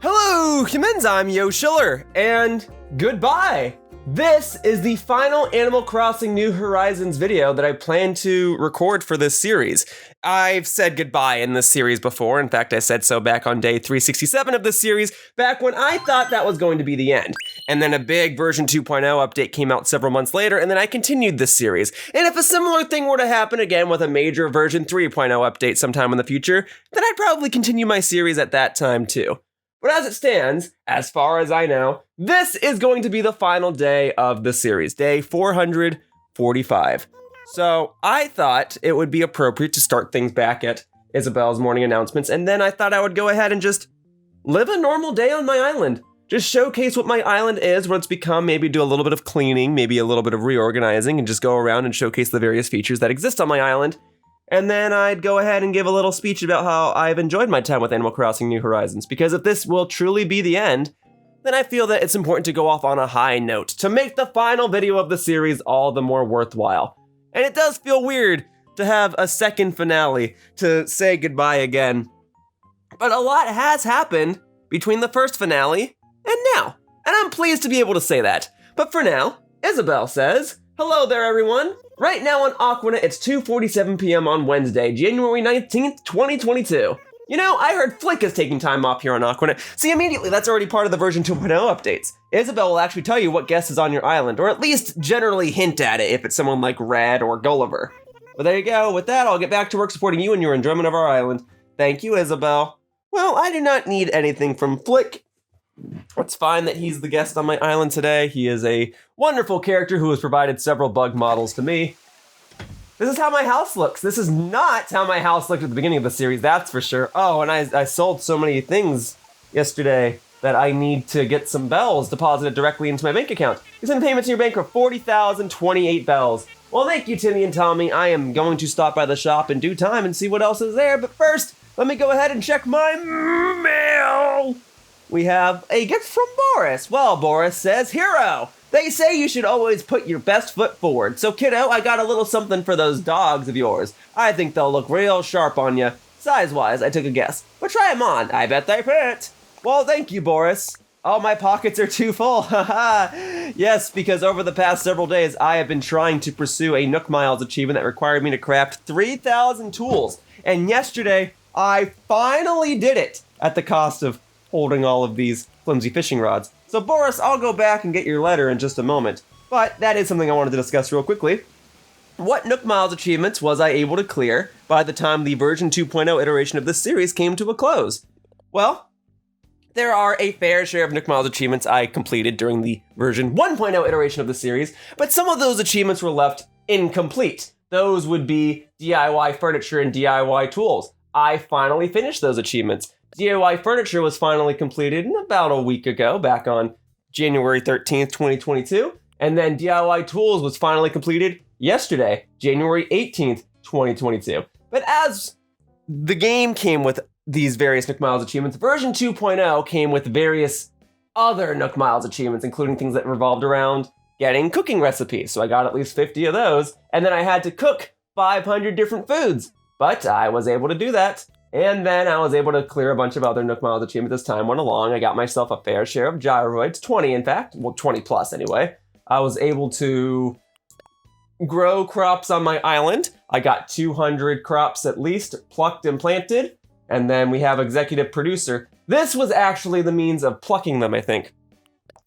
Hello, humans, I'm Yoshiller, and goodbye! This is the final Animal Crossing New Horizons video that I plan to record for this series. I've said goodbye in this series before. In fact, I said so back on day 367 of this series, back when I thought that was going to be the end. And then a big version 2.0 update came out several months later, and then I continued this series. And if a similar thing were to happen again with a major version 3.0 update sometime in the future, then I'd probably continue my series at that time too. But as it stands, as far as I know, this is going to be the final day of the series, day 445. So I thought it would be appropriate to start things back at Isabel's morning announcements, and then I thought I would go ahead and just live a normal day on my island. Just showcase what my island is, what it's become, maybe do a little bit of cleaning, maybe a little bit of reorganizing, and just go around and showcase the various features that exist on my island. And then I'd go ahead and give a little speech about how I've enjoyed my time with Animal Crossing New Horizons, because if this will truly be the end, then I feel that it's important to go off on a high note to make the final video of the series all the more worthwhile. And it does feel weird to have a second finale to say goodbye again. But a lot has happened between the first finale and now, and I'm pleased to be able to say that. But for now, Isabel says, "Hello there, everyone. Right now on Aquanet, it's 2:47 p.m. on Wednesday, January 19th, 2022. You know, I heard Flick is taking time off here on Aquanet. See, immediately, that's already part of the version 2.0 updates. Isabel will actually tell you what guest is on your island, or at least generally hint at it if it's someone like Red or Gulliver. But there you go. With that, I'll get back to work supporting you and your enjoyment of our island. Thank you, Isabel. Well, I do not need anything from Flick. It's fine that he's the guest on my island today. He is a wonderful character who has provided several bug models to me. This is how my house looks. This is not how my house looked at the beginning of the series, that's for sure. Oh, and I sold so many things yesterday that I need to get some bells deposited directly into my bank account. You send payments in your bank for 40,028 bells. Well, thank you, Timmy and Tommy. I am going to stop by the shop in due time and see what else is there. But first, let me go ahead and check my mail. We have a gift from Boris. Well, Boris says, "Hero, they say you should always put your best foot forward. So, kiddo, I got a little something for those dogs of yours. I think they'll look real sharp on you. Size-wise, I took a guess. But try them on. I bet they fit." Well, thank you, Boris. Oh, my pockets are too full. Haha. Yes, because over the past several days, I have been trying to pursue a Nook Miles achievement that required me to craft 3,000 tools. And yesterday, I finally did it at the cost of holding all of these flimsy fishing rods. So Boris, I'll go back and get your letter in just a moment. But that is something I wanted to discuss real quickly. What Nook Miles achievements was I able to clear by the time the version 2.0 iteration of this series came to a close? Well, there are a fair share of Nook Miles achievements I completed during the version 1.0 iteration of the series, but some of those achievements were left incomplete. Those would be DIY furniture and DIY tools. I finally finished those achievements. DIY furniture was finally completed about a week ago, back on January 13th, 2022. And then DIY tools was finally completed yesterday, January 18th, 2022. But as the game came with these various Nook Miles achievements, version 2.0 came with various other Nook Miles achievements, including things that revolved around getting cooking recipes. So I got at least 50 of those. And then I had to cook 500 different foods. But I was able to do that. And then I was able to clear a bunch of other Nook Miles achievements as time went along. I got myself a fair share of gyroids, 20 in fact, well 20 plus anyway. I was able to grow crops on my island. I got 200 crops at least plucked and planted. And then we have executive producer. This was actually the means of plucking them, I think.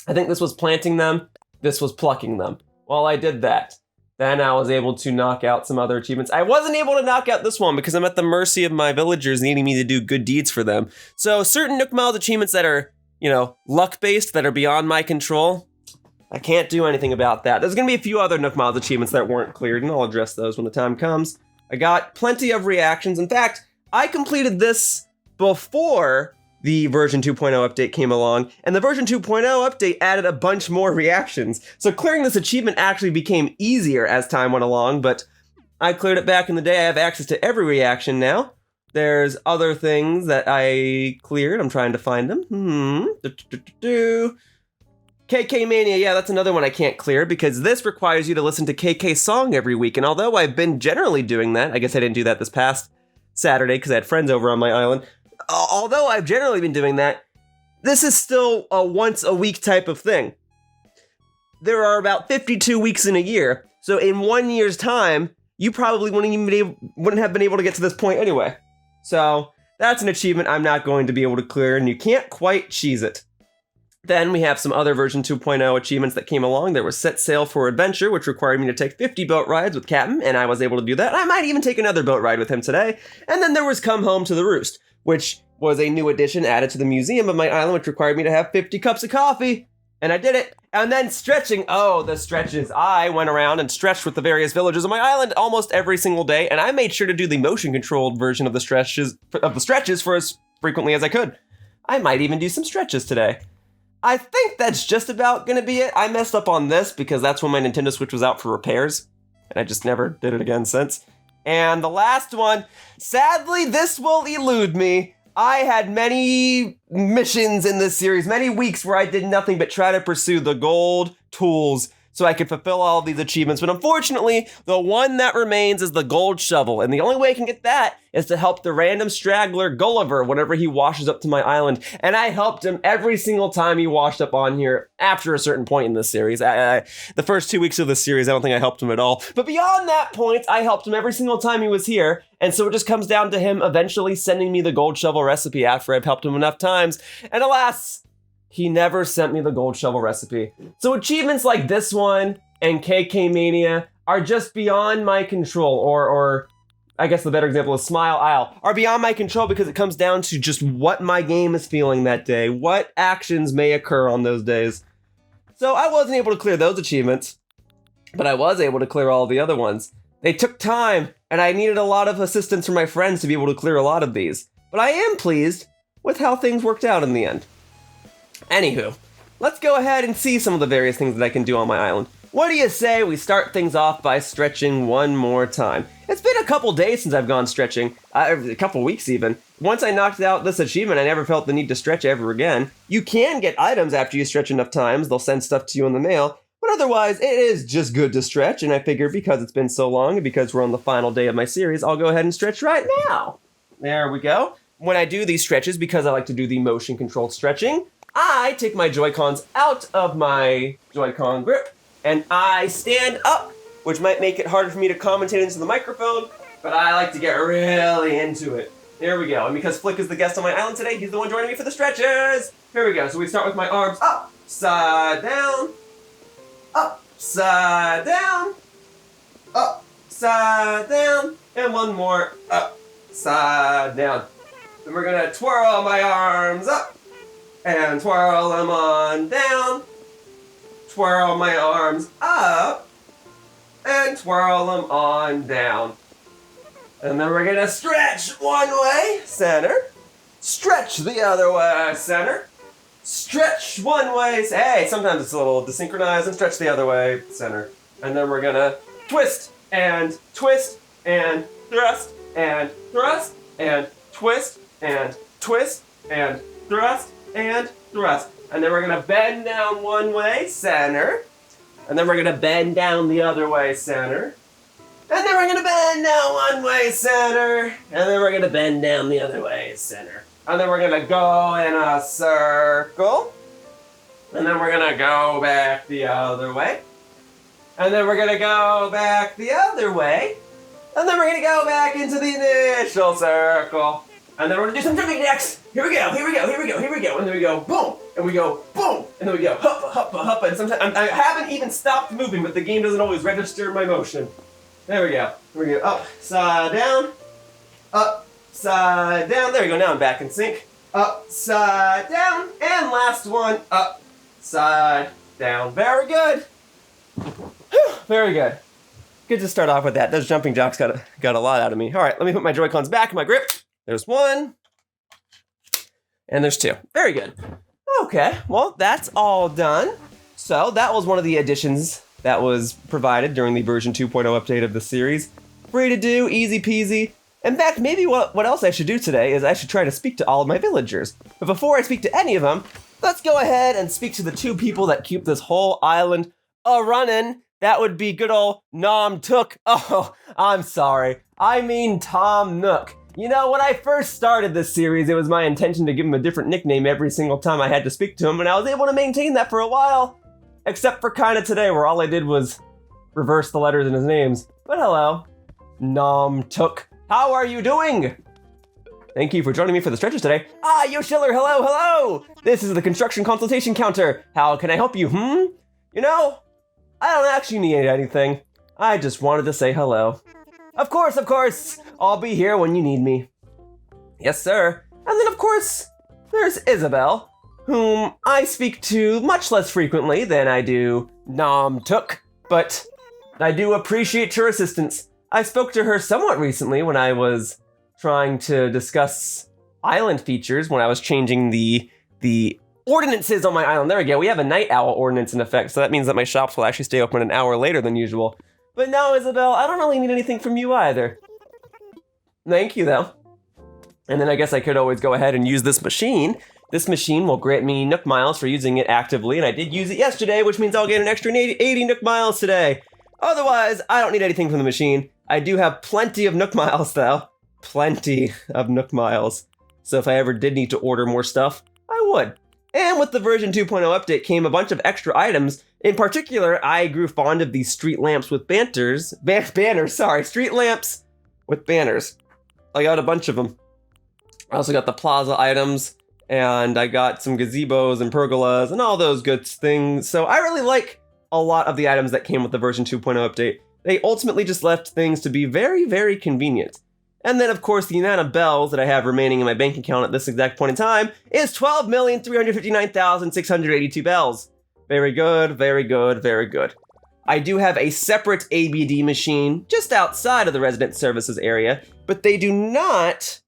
I think this was planting them, this was plucking them. Well, I did that. Then I was able to knock out some other achievements. I wasn't able to knock out this one because I'm at the mercy of my villagers needing me to do good deeds for them. So certain Nook Miles achievements that are, luck-based, that are beyond my control, I can't do anything about that. There's going to be a few other Nook Miles achievements that weren't cleared, and I'll address those when the time comes. I got plenty of reactions. In fact, I completed this before the version 2.0 update came along, and the version 2.0 update added a bunch more reactions. So clearing this achievement actually became easier as time went along, but I cleared it back in the day. I have access to every reaction now. There's other things that I cleared. I'm trying to find them. KK Mania, yeah, that's another one I can't clear because this requires you to listen to KK's song every week, and although I've been generally doing that, I guess I didn't do that this past Saturday because I had friends over on my island. Although I've generally been doing that, this is still a once a week type of thing. There are about 52 weeks in a year, so in 1 year's time, you probably wouldn't have been able to get to this point anyway. So that's an achievement I'm not going to be able to clear, and you can't quite cheese it. Then we have some other version 2.0 achievements that came along. There was Set Sail for Adventure, which required me to take 50 boat rides with Captain, and I was able to do that. I might even take another boat ride with him today. And then there was Come Home to the Roost, which was a new addition added to the museum of my island, which required me to have 50 cups of coffee. And I did it. And then stretching. Oh, the stretches. I went around and stretched with the various villages on my island almost every single day, and I made sure to do the motion-controlled version of the stretches for as frequently as I could. I might even do some stretches today. I think that's just about gonna be it. I messed up on this because that's when my Nintendo Switch was out for repairs, and I just never did it again since. And the last one, sadly, this will elude me. I had many missions in this series, many weeks where I did nothing but try to pursue the gold tools so I could fulfill all of these achievements. But unfortunately, the one that remains is the gold shovel. And the only way I can get that is to help the random straggler Gulliver whenever he washes up to my island. And I helped him every single time he washed up on here after a certain point in this series. The first 2 weeks of this series, I don't think I helped him at all. But beyond that point, I helped him every single time he was here. And so it just comes down to him eventually sending me the gold shovel recipe after I've helped him enough times. And alas, he never sent me the gold shovel recipe. So achievements like this one and KK Mania are just beyond my control, or I guess the better example is Smile Isle, are beyond my control because it comes down to just what my game is feeling that day, what actions may occur on those days. So I wasn't able to clear those achievements, but I was able to clear all the other ones. They took time, and I needed a lot of assistance from my friends to be able to clear a lot of these. But I am pleased with how things worked out in the end. Anywho, let's go ahead and see some of the various things that I can do on my island. What do you say we start things off by stretching one more time? It's been a couple days since I've gone stretching, a couple weeks even. Once I knocked out this achievement, I never felt the need to stretch ever again. You can get items after you stretch enough times. They'll send stuff to you in the mail. But otherwise, it is just good to stretch, and I figure because it's been so long and because we're on the final day of my series, I'll go ahead and stretch right now. There we go. When I do these stretches, because I like to do the motion-controlled stretching, I take my Joy-Cons out of my Joy-Con grip, and I stand up, which might make it harder for me to commentate into the microphone, but I like to get really into it. There we go. And because Flick is the guest on my island today, he's the one joining me for the stretches. Here we go. So we start with my arms up, side down, upside down, upside down, and one more upside down. Then we're gonna twirl my arms up and twirl them on down, twirl my arms up and twirl them on down. And then we're gonna stretch one way, center, stretch the other way, center, stretch one way, hey, sometimes it's a little desynchronized, and stretch the other way, center. And then we're gonna twist and thrust and thrust and thrust and twist and twist and thrust and thrust. And then we're gonna bend down one way, center. And then we're gonna bend down the other way, center. And then we're gonna bend down one way, center. And then we're gonna bend down the other way, center. And then we're gonna go in a circle. And then we're gonna go back the other way. And then we're gonna go back the other way. And then we're gonna go back into the initial circle. And then we're gonna do some jumping jacks. Here we go, here we go, here we go, here we go. And then we go boom, and we go boom, and then we go huppa, huppa, huppa. And sometimes I haven't even stopped moving, but the game doesn't always register my motion. There we go. We're gonna go upside down, upside down. There we go. Now I'm back in sync. Upside down, and last one, upside down. Very good. Whew, very good. Good to start off with that. Those jumping jacks got a lot out of me. All right, let me put my Joy-Cons back in my grip. There's one, and there's two. Very good. Okay, well, that's all done. So that was one of the additions that was provided during the version 2.0 update of the series. Free to do, easy peasy. In fact, maybe what else I should do today is I should try to speak to all of my villagers. But before I speak to any of them, let's go ahead and speak to the two people that keep this whole island a-runnin'. That would be good old Nom Took. Oh, I'm sorry. I mean Tom Nook. You know, when I first started this series, it was my intention to give him a different nickname every single time I had to speak to him, and I was able to maintain that for a while. Except for kinda today, where all I did was reverse the letters in his names. But hello. Nom Tuk. How are you doing? Thank you for joining me for the stretches today. Ah, Yoshiller, hello, hello! This is the construction consultation counter. How can I help you, You know, I don't actually need anything. I just wanted to say hello. Of course, I'll be here when you need me. Yes, sir. And then, of course, there's Isabel, whom I speak to much less frequently than I do Nom Tuk, but I do appreciate her assistance. I spoke to her somewhat recently when I was trying to discuss island features, when I was changing the ordinances on my island. There we go. We have a night owl ordinance in effect, so that means that my shops will actually stay open an hour later than usual. But no, Isabel, I don't really need anything from you either. Thank you, though. And then I guess I could always go ahead and use this machine. This machine will grant me Nook Miles for using it actively, and I did use it yesterday, which means I'll get an extra 80 Nook Miles today. Otherwise, I don't need anything from the machine. I do have plenty of Nook Miles, though. Plenty of Nook Miles. So if I ever did need to order more stuff, I would. And with the version 2.0 update came a bunch of extra items. In particular, I grew fond of these street lamps with banners, street lamps with banners. I got a bunch of them. I also got the plaza items, and I got some gazebos and pergolas and all those good things. So I really like a lot of the items that came with the version 2.0 update. They ultimately just left things to be very, very convenient. And then, of course, the amount of bells that I have remaining in my bank account at this exact point in time is 12,359,682 bells. Very good, very good, very good. I do have a separate ABD machine just outside of the resident services area, but they do not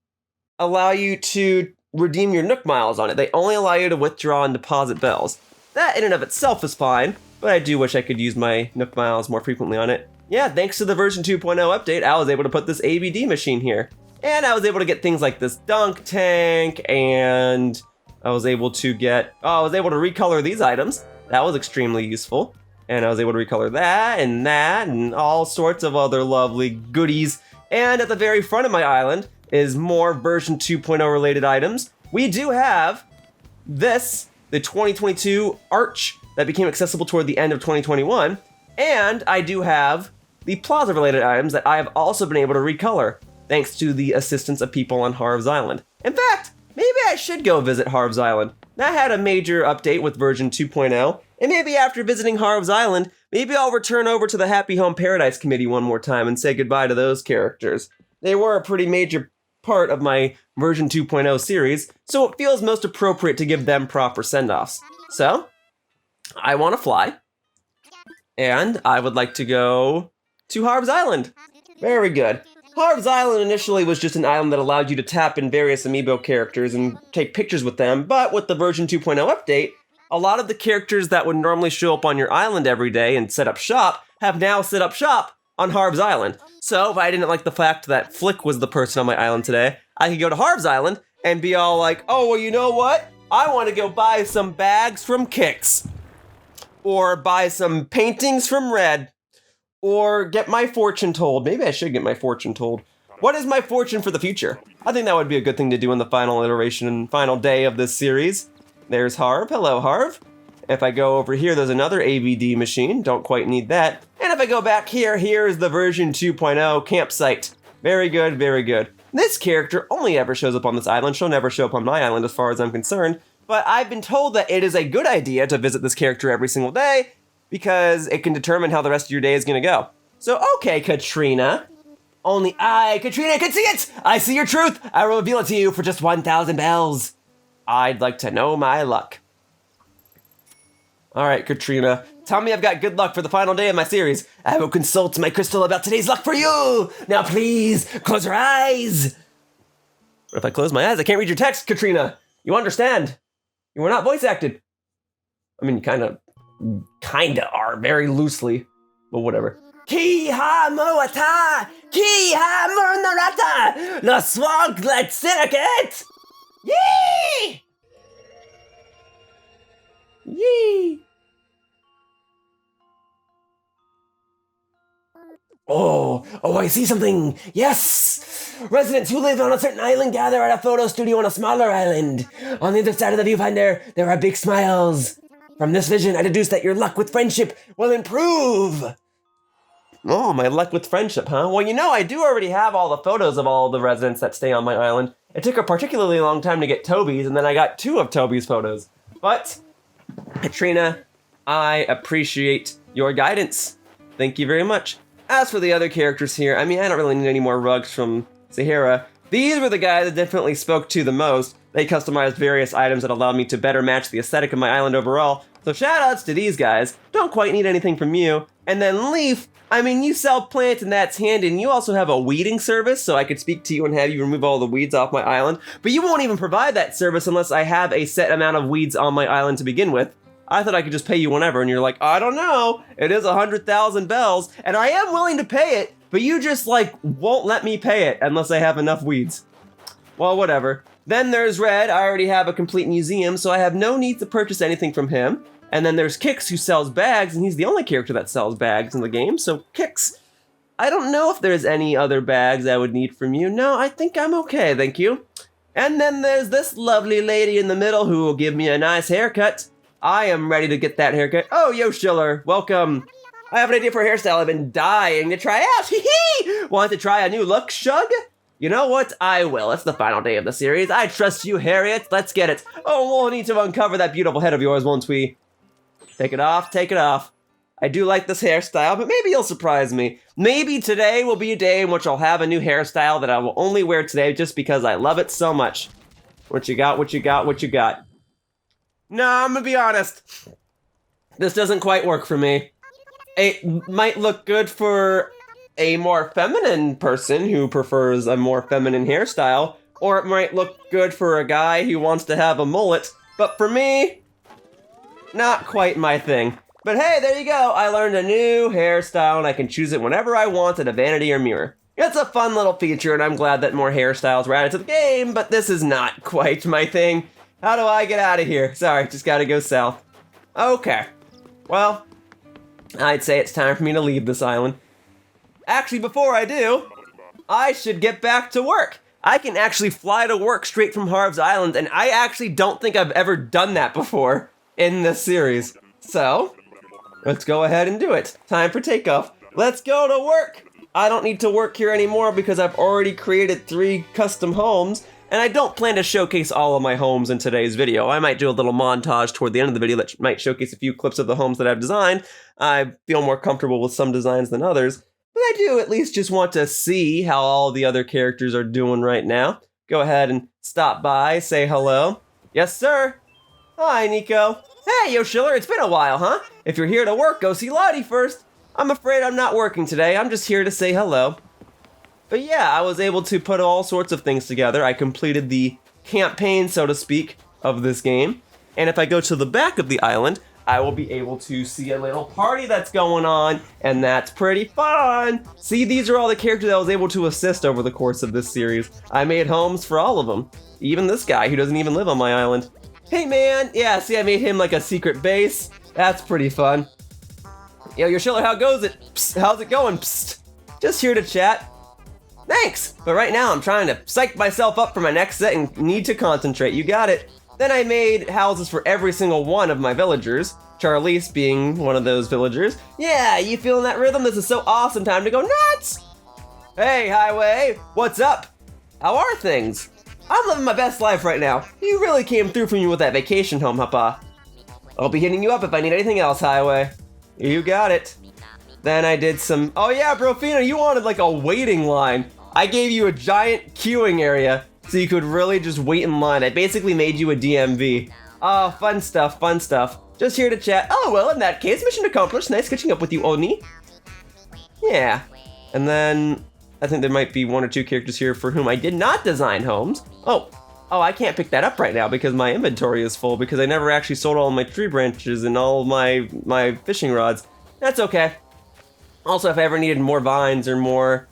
allow you to redeem your Nook Miles on it. They only allow you to withdraw and deposit bells. That in and of itself is fine, but I do wish I could use my Nook Miles more frequently on it. Yeah, thanks to the version 2.0 update, I was able to put this ABD machine here. And I was able to get things like this dunk tank, and I was able to recolor these items. That was extremely useful. And I was able to recolor that, and all sorts of other lovely goodies. And at the very front of my island is more version 2.0 related items. We do have this, the 2022 Arch that became accessible toward the end of 2021. And I do have the plaza related items that I have also been able to recolor, thanks to the assistance of people on Harv's Island. In fact, maybe I should go visit Harv's Island. That had a major update with version 2.0, and maybe after visiting Harv's Island, maybe I'll return over to the Happy Home Paradise Committee one more time and say goodbye to those characters. They were a pretty major part of my version 2.0 series, so it feels most appropriate to give them proper send-offs. So, I want to fly, and I would like to go to Harv's Island. Very good. Harv's Island initially was just an island that allowed you to tap in various amiibo characters and take pictures with them, but with the version 2.0 update, a lot of the characters that would normally show up on your island every day and set up shop have now set up shop on Harv's Island. So if I didn't like the fact that Flick was the person on my island today, I could go to Harv's Island and be all like, oh, well, you know what? I want to go buy some bags from Kix, or buy some paintings from Red, or get my fortune told. Maybe I should get my fortune told. What is my fortune for the future? I think that would be a good thing to do in the final iteration and final day of this series. There's Harv. Hello, Harv. If I go over here, there's another AVD machine. Don't quite need that. And if I go back here, here's the version 2.0 campsite. Very good, very good. This character only ever shows up on this island. She'll never show up on my island as far as I'm concerned. But I've been told that it is a good idea to visit this character every single day, because it can determine how the rest of your day is going to go. So, okay, Katrina. Only I, Katrina, can see it! I see your truth! I will reveal it to you for just 1,000 bells. I'd like to know my luck. Alright, Katrina. Tell me I've got good luck for the final day of my series. I will consult my crystal about today's luck for you! Now please, close your eyes! But if I close my eyes, I can't read your text, Katrina. You understand? You were not voice acted. I mean, you kinda are, very loosely, but whatever. Ki-ha moata! Ki-ha murnarata! La swag let sinaket! Yee! Yee! Oh, I see something. Yes! Residents who live on a certain island gather at a photo studio on a smaller island. On the other side of the viewfinder, there are big smiles. From this vision, I deduce that your luck with friendship will improve. Oh, my luck with friendship, huh? Well, you know, I do already have all the photos of all the residents that stay on my island. It took a particularly long time to get Toby's, and then I got 2 of Toby's photos. But, Katrina, I appreciate your guidance. Thank you very much. As for the other characters here, I mean, I don't really need any more rugs from Sahara. These were the guys that definitely spoke to the most. They customized various items that allowed me to better match the aesthetic of my island overall. So shoutouts to these guys. Don't quite need anything from you. And then Leaf, I mean, you sell plants and that's handy, and you also have a weeding service, so I could speak to you and have you remove all the weeds off my island. But you won't even provide that service unless I have a set amount of weeds on my island to begin with. I thought I could just pay you whenever, and you're like, I don't know, it is 100,000 bells, and I am willing to pay it, but you just, like, won't let me pay it unless I have enough weeds. Well, whatever. Then there's Red. I already have a complete museum, so I have no need to purchase anything from him. And then there's Kix, who sells bags, and he's the only character that sells bags in the game, so Kix. I don't know if there's any other bags I would need from you. No, I think I'm okay, thank you. And then there's this lovely lady in the middle who will give me a nice haircut. I am ready to get that haircut. Oh, Yoshiller, welcome. I have an idea for a hairstyle I've been dying to try out. Hee-hee! Want to try a new look, Shug? You know what? I will. It's the final day of the series. I trust you, Harriet. Let's get it. Oh, we'll need to uncover that beautiful head of yours, won't we? Take it off, take it off. I do like this hairstyle, but maybe you'll surprise me. Maybe today will be a day in which I'll have a new hairstyle that I will only wear today just because I love it so much. What you got, what you got, what you got? No, I'm gonna be honest. This doesn't quite work for me. It might look good for a more feminine person who prefers a more feminine hairstyle, or it might look good for a guy who wants to have a mullet, but for me, not quite my thing. But hey, there you go. I learned a new hairstyle and I can choose it whenever I want at a vanity or mirror. It's a fun little feature and I'm glad that more hairstyles were added to the game, but this is not quite my thing. How do I get out of here? Sorry, just gotta go south. Okay. Well, I'd say it's time for me to leave this island. Actually, before I do, I should get back to work. I can actually fly to work straight from Harv's Island, and I actually don't think I've ever done that before in this series. So, let's go ahead and do it. Time for takeoff. Let's go to work. I don't need to work here anymore because I've already created 3 custom homes, and I don't plan to showcase all of my homes in today's video. I might do a little montage toward the end of the video that might showcase a few clips of the homes that I've designed. I feel more comfortable with some designs than others, but I do at least just want to see how all the other characters are doing right now. Go ahead and stop by, say hello. Yes, sir. Hi, Nico. Hey, Yoshiller, it's been a while, huh? If you're here to work, go see Lottie first. I'm afraid I'm not working today. I'm just here to say hello. But yeah, I was able to put all sorts of things together. I completed the campaign, so to speak, of this game. And if I go to the back of the island, I will be able to see a little party that's going on, and that's pretty fun. See, these are all the characters I was able to assist over the course of this series. I made homes for all of them. Even this guy who doesn't even live on my island. Hey man, yeah, see I made him like a secret base. That's pretty fun. Yo, Yoshiller, how goes it? Psst, how's it going? Psst. Just here to chat. Thanks, but right now I'm trying to psych myself up for my next set and need to concentrate. You got it. Then I made houses for every single one of my villagers, Charlize being one of those villagers. Yeah, you feeling that rhythm? This is so awesome, time to go nuts! Hey, Highway, what's up? How are things? I'm living my best life right now. You really came through for me with that vacation home, Papa. I'll be hitting you up if I need anything else, Highway. You got it. Then I did some, oh yeah, Brofina, you wanted like a waiting line. I gave you a giant queuing area so you could really just wait in line. I basically made you a DMV. Oh, fun stuff, fun stuff. Just here to chat. Oh, well, in that case, mission accomplished. Nice catching up with you, Oni. Yeah. And then I think there might be 1 or 2 characters here for whom I did not design homes. Oh, I can't pick that up right now because my inventory is full because I never actually sold all my tree branches and all my fishing rods. That's okay. Also, if I ever needed more vines or more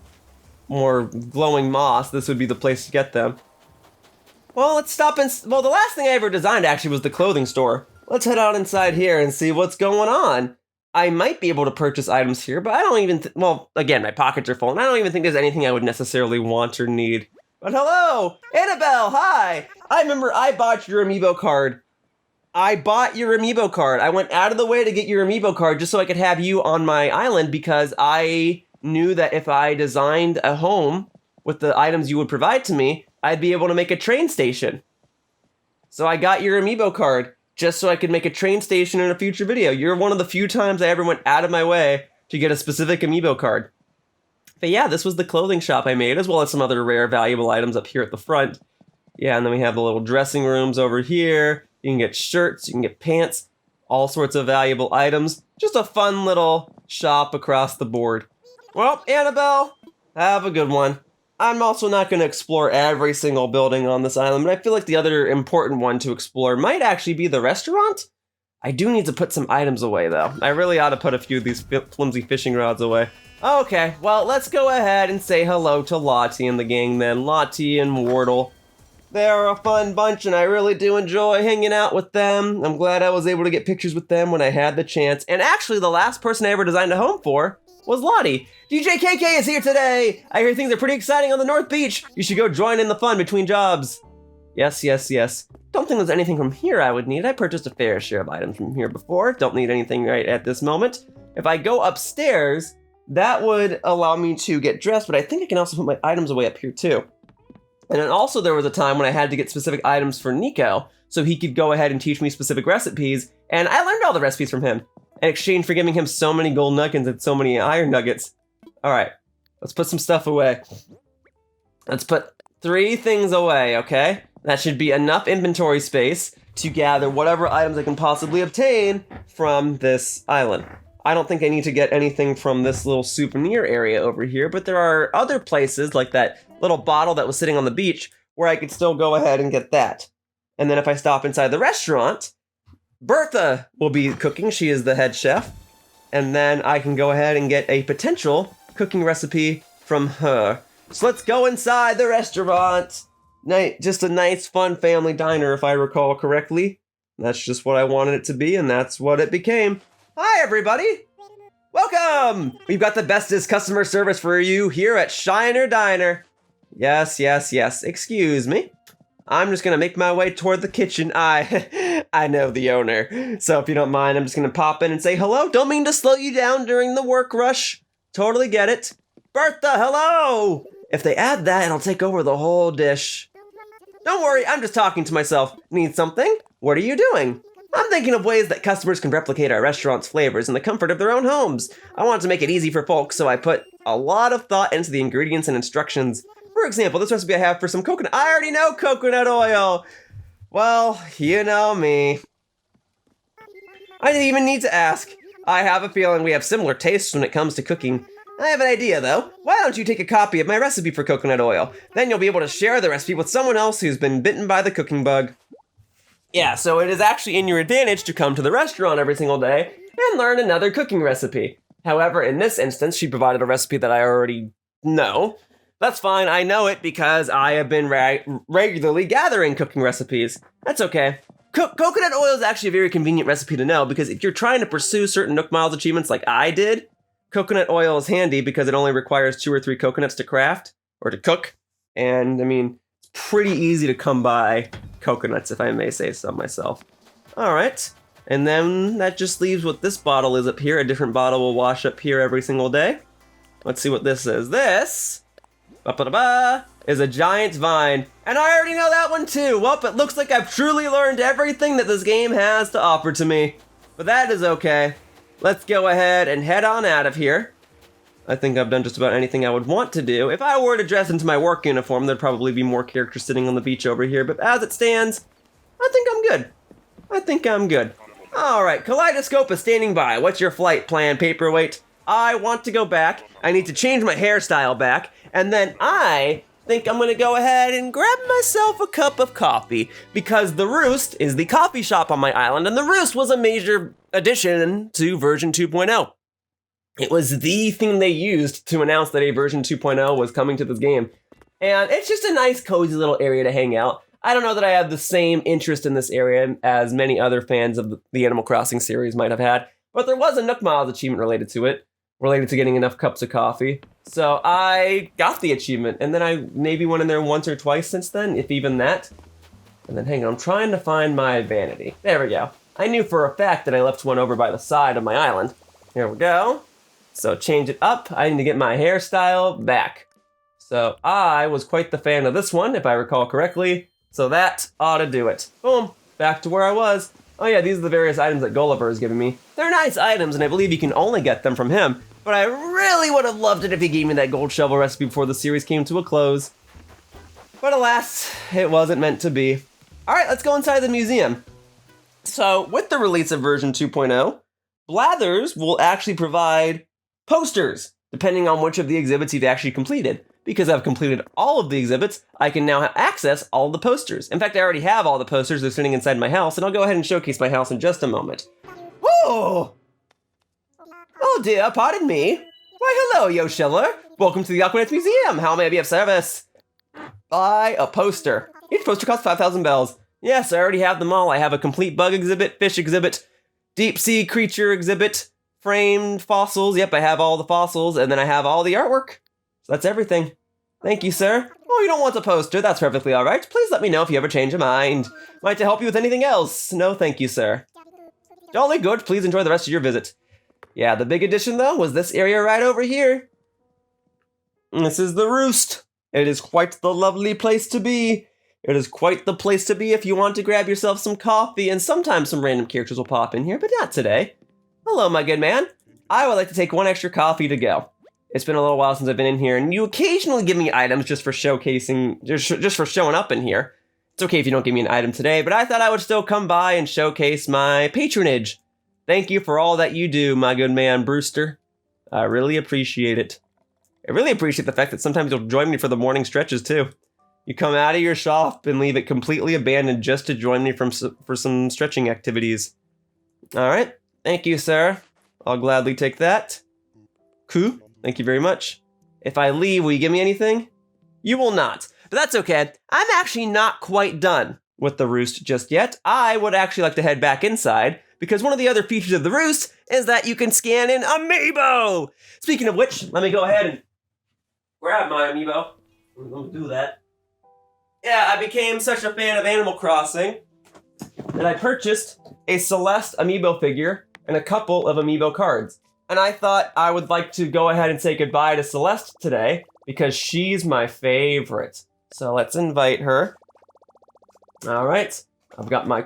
glowing moss, this would be the place to get them. Well, let's stop and... Well, the last thing I ever designed actually was the clothing store. Let's head on inside here and see what's going on. I might be able to purchase items here, but I don't even, well, again, my pockets are full, and I don't even think there's anything I would necessarily want or need. But hello, Annabelle, hi! I remember I bought your amiibo card. I bought your amiibo card. I went out of the way to get your amiibo card just so I could have you on my island because I knew that if I designed a home with the items you would provide to me, I'd be able to make a train station. So I got your amiibo card just so I could make a train station in a future video. You're one of the few times I ever went out of my way to get a specific amiibo card. But yeah, this was the clothing shop I made, as well as some other rare valuable items up here at the front. Yeah, and then we have the little dressing rooms over here. You can get shirts, you can get pants, all sorts of valuable items. Just a fun little shop across the board. Well, Annabelle, have a good one. I'm also not going to explore every single building on this island, but I feel like the other important one to explore might actually be the restaurant. I do need to put some items away, though. I really ought to put a few of these flimsy fishing rods away. Okay, well, let's go ahead and say hello to Lottie and the gang then. Lottie and Wardle. They're a fun bunch, and I really do enjoy hanging out with them. I'm glad I was able to get pictures with them when I had the chance. And actually, the last person I ever designed a home for was Lottie. DJ KK is here today! I hear things are pretty exciting on the North Beach. You should go join in the fun between jobs. Yes, yes, yes. Don't think there's anything from here I would need. I purchased a fair share of items from here before. Don't need anything right at this moment. If I go upstairs, that would allow me to get dressed, but I think I can also put my items away up here too. And then also there was a time when I had to get specific items for Nico, so he could go ahead and teach me specific recipes, and I learned all the recipes from him, in exchange for giving him so many gold nuggets and so many iron nuggets. Alright, let's put some stuff away. Let's put 3 things away, okay? That should be enough inventory space to gather whatever items I can possibly obtain from this island. I don't think I need to get anything from this little souvenir area over here, but there are other places, like that little bottle that was sitting on the beach, where I could still go ahead and get that. And then if I stop inside the restaurant, Bertha will be cooking. She is the head chef. And then I can go ahead and get a potential cooking recipe from her. So let's go inside the restaurant. Just a nice, fun family diner, if I recall correctly. That's just what I wanted it to be, and that's what it became. Hi, everybody! Welcome! We've got the bestest customer service for you here at Shiner Diner. Yes, yes, yes. Excuse me. I'm just gonna make my way toward the kitchen. I know the owner. So if you don't mind, I'm just gonna pop in and say hello. Don't mean to slow you down during the work rush. Totally get it. Bertha, hello! If they add that, it'll take over the whole dish. Don't worry, I'm just talking to myself. Need something? What are you doing? I'm thinking of ways that customers can replicate our restaurant's flavors in the comfort of their own homes. I want to make it easy for folks, so I put a lot of thought into the ingredients and instructions. For example, this recipe I have for some coconut. I already know coconut oil. Well, you know me. I didn't even need to ask. I have a feeling we have similar tastes when it comes to cooking. I have an idea, though. Why don't you take a copy of my recipe for coconut oil? Then you'll be able to share the recipe with someone else who's been bitten by the cooking bug. Yeah, so it is actually in your advantage to come to the restaurant every single day and learn another cooking recipe. However, in this instance, she provided a recipe that I already know. That's fine, I know it because I have been regularly gathering cooking recipes. That's okay. Coconut oil is actually a very convenient recipe to know because if you're trying to pursue certain Nook Miles achievements like I did, coconut oil is handy because it only requires 2 or 3 coconuts to craft, or to cook. And, I mean, it's pretty easy to come by coconuts, if I may say so myself. Alright, and then that just leaves what this bottle is up here. A different bottle will wash up here every single day. Let's see what this is. This is a giant vine, and I already know that one too. Well, it looks like I've truly learned everything that this game has to offer to me. But that is okay. Let's go ahead and head on out of here. I think I've done just about anything I would want to do. If I were to dress into my work uniform, there'd probably be more characters sitting on the beach over here, but as it stands, I think I'm good. I think I'm good. Alright, Kaleidoscope is standing by. What's your flight plan, Paperweight? I want to go back. I need to change my hairstyle back, and then I think I'm gonna go ahead and grab myself a cup of coffee, because the Roost is the coffee shop on my island, and the Roost was a major addition to version 2.0. It was the thing they used to announce that a version 2.0 was coming to this game. And it's just a nice, cozy little area to hang out. I don't know that I have the same interest in this area as many other fans of the Animal Crossing series might have had. but there was a Nook Miles achievement related to it, related to getting enough cups of coffee. So I got the achievement, and then I maybe went in there once or twice since then, if even that. And then hang on, I'm trying to find my vanity. There we go. I knew for a fact that I left one over by the side of my island. Here we go. So change it up. I need to get my hairstyle back. So I was quite the fan of this one, if I recall correctly. So that ought to do it. Boom, back to where I was. Oh yeah, these are the various items that Gulliver has given me. They're nice items, and I believe you can only get them from him. But I really would have loved it if he gave me that gold shovel recipe before the series came to a close. But alas, it wasn't meant to be. All right, let's go inside the museum. So with the release of version 2.0, Blathers will actually provide posters, depending on which of the exhibits you've actually completed. Because I've completed all of the exhibits, I can now access all the posters. In fact, I already have all the posters. They're sitting inside my house, and I'll go ahead and showcase my house in just a moment. Whoa! Oh dear, pardon me. Why, hello, Yoshiller. Welcome to the Aquanet Museum. How may I be of service? Buy a poster. Each poster costs 5,000 bells. Yes, I already have them all. I have a complete bug exhibit, fish exhibit, deep sea creature exhibit, framed fossils. Yep, I have all the fossils, and then I have all the artwork. So that's everything. Thank you, sir. Oh, you don't want a poster? That's perfectly all right. Please let me know if you ever change your mind. Might to help you with anything else? No, thank you, sir. Jolly good. Please enjoy the rest of your visit. Yeah, the big addition, though, was this area right over here. This is the Roost. It is quite the lovely place to be. It is quite the place to be if you want to grab yourself some coffee, and sometimes some random characters will pop in here, but not today. Hello, my good man. I would like to take one extra coffee to go. It's been a little while since I've been in here, and you occasionally give me items just for showcasing, just for showing up in here. It's okay if you don't give me an item today, but I thought I would still come by and showcase my patronage. Thank you for all that you do, my good man, Brewster. I really appreciate it. I really appreciate the fact that sometimes you'll join me for the morning stretches, too. You come out of your shop and leave it completely abandoned just to join me for some stretching activities. All right. Thank you, sir. I'll gladly take that. Cool. Thank you very much. If I leave, will you give me anything? You will not. But that's okay. I'm actually not quite done with the Roost just yet. I would actually like to head back inside, because one of the other features of the Roost is that you can scan in Amiibo! Speaking of which, let me go ahead and grab my Amiibo. Let me do that. Yeah, I became such a fan of Animal Crossing that I purchased a Celeste Amiibo figure and a couple of Amiibo cards. And I thought I would like to go ahead and say goodbye to Celeste today, because she's my favorite. So let's invite her. All right. I've got my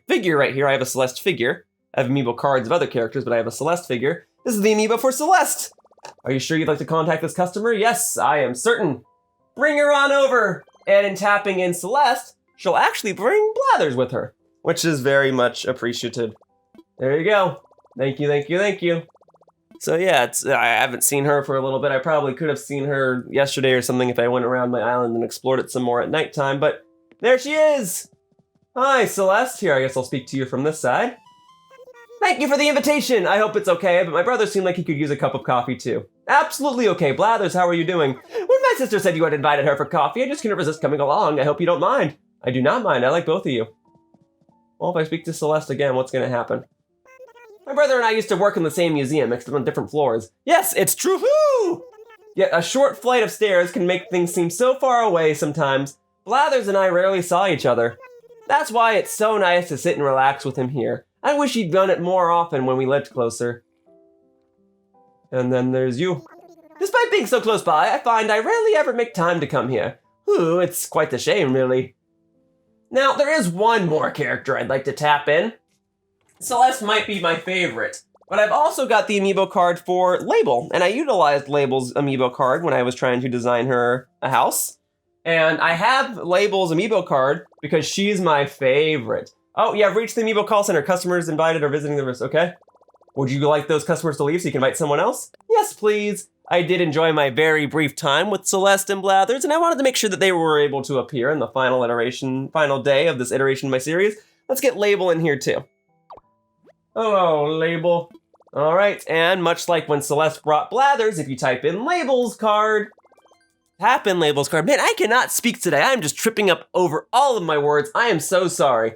figure right here. I have a Celeste figure. I have Amiibo cards of other characters, but I have a Celeste figure. This is the Amiibo for Celeste. Are you sure you'd like to contact this customer? Yes, I am certain. Bring her on over. And in tapping in Celeste, she'll actually bring Blathers with her, which is very much appreciated. There you go. Thank you, thank you, thank you. So yeah, I haven't seen her for a little bit. I probably could have seen her yesterday or something if I went around my island and explored it some more at nighttime, but there she is! Hi, Celeste. Here, I guess I'll speak to you from this side. Thank you for the invitation. I hope it's okay, but my brother seemed like he could use a cup of coffee too. Absolutely okay. Blathers, how are you doing? When my sister said you had invited her for coffee, I just couldn't resist coming along. I hope you don't mind. I do not mind. I like both of you. Well, if I speak to Celeste again, what's going to happen? My brother and I used to work in the same museum, except on different floors. Yes, it's true. Woo! Yet a short flight of stairs can make things seem so far away sometimes. Blathers and I rarely saw each other. That's why it's so nice to sit and relax with him here. I wish he'd done it more often when we lived closer. And then there's you. Despite being so close by, I find I rarely ever make time to come here. Ooh, it's quite a shame, really. Now, there is one more character I'd like to tap in. Celeste might be my favorite, but I've also got the Amiibo card for Label, and I utilized Label's Amiibo card when I was trying to design her a house. And I have Label's Amiibo card because she's my favorite. Oh, yeah, I've reached the Amiibo call center. Customers invited or visiting the Roost, okay? Would you like those customers to leave so you can invite someone else? Yes, please. I did enjoy my very brief time with Celeste and Blathers, and I wanted to make sure that they were able to appear in the final day of this iteration of my series. Let's get Label in here too. Hello, Label. All right, and much like when Celeste brought Blathers, if you type in Label's card, tap in Label's card. Man, I cannot speak today. I'm just tripping up over all of my words. I am so sorry.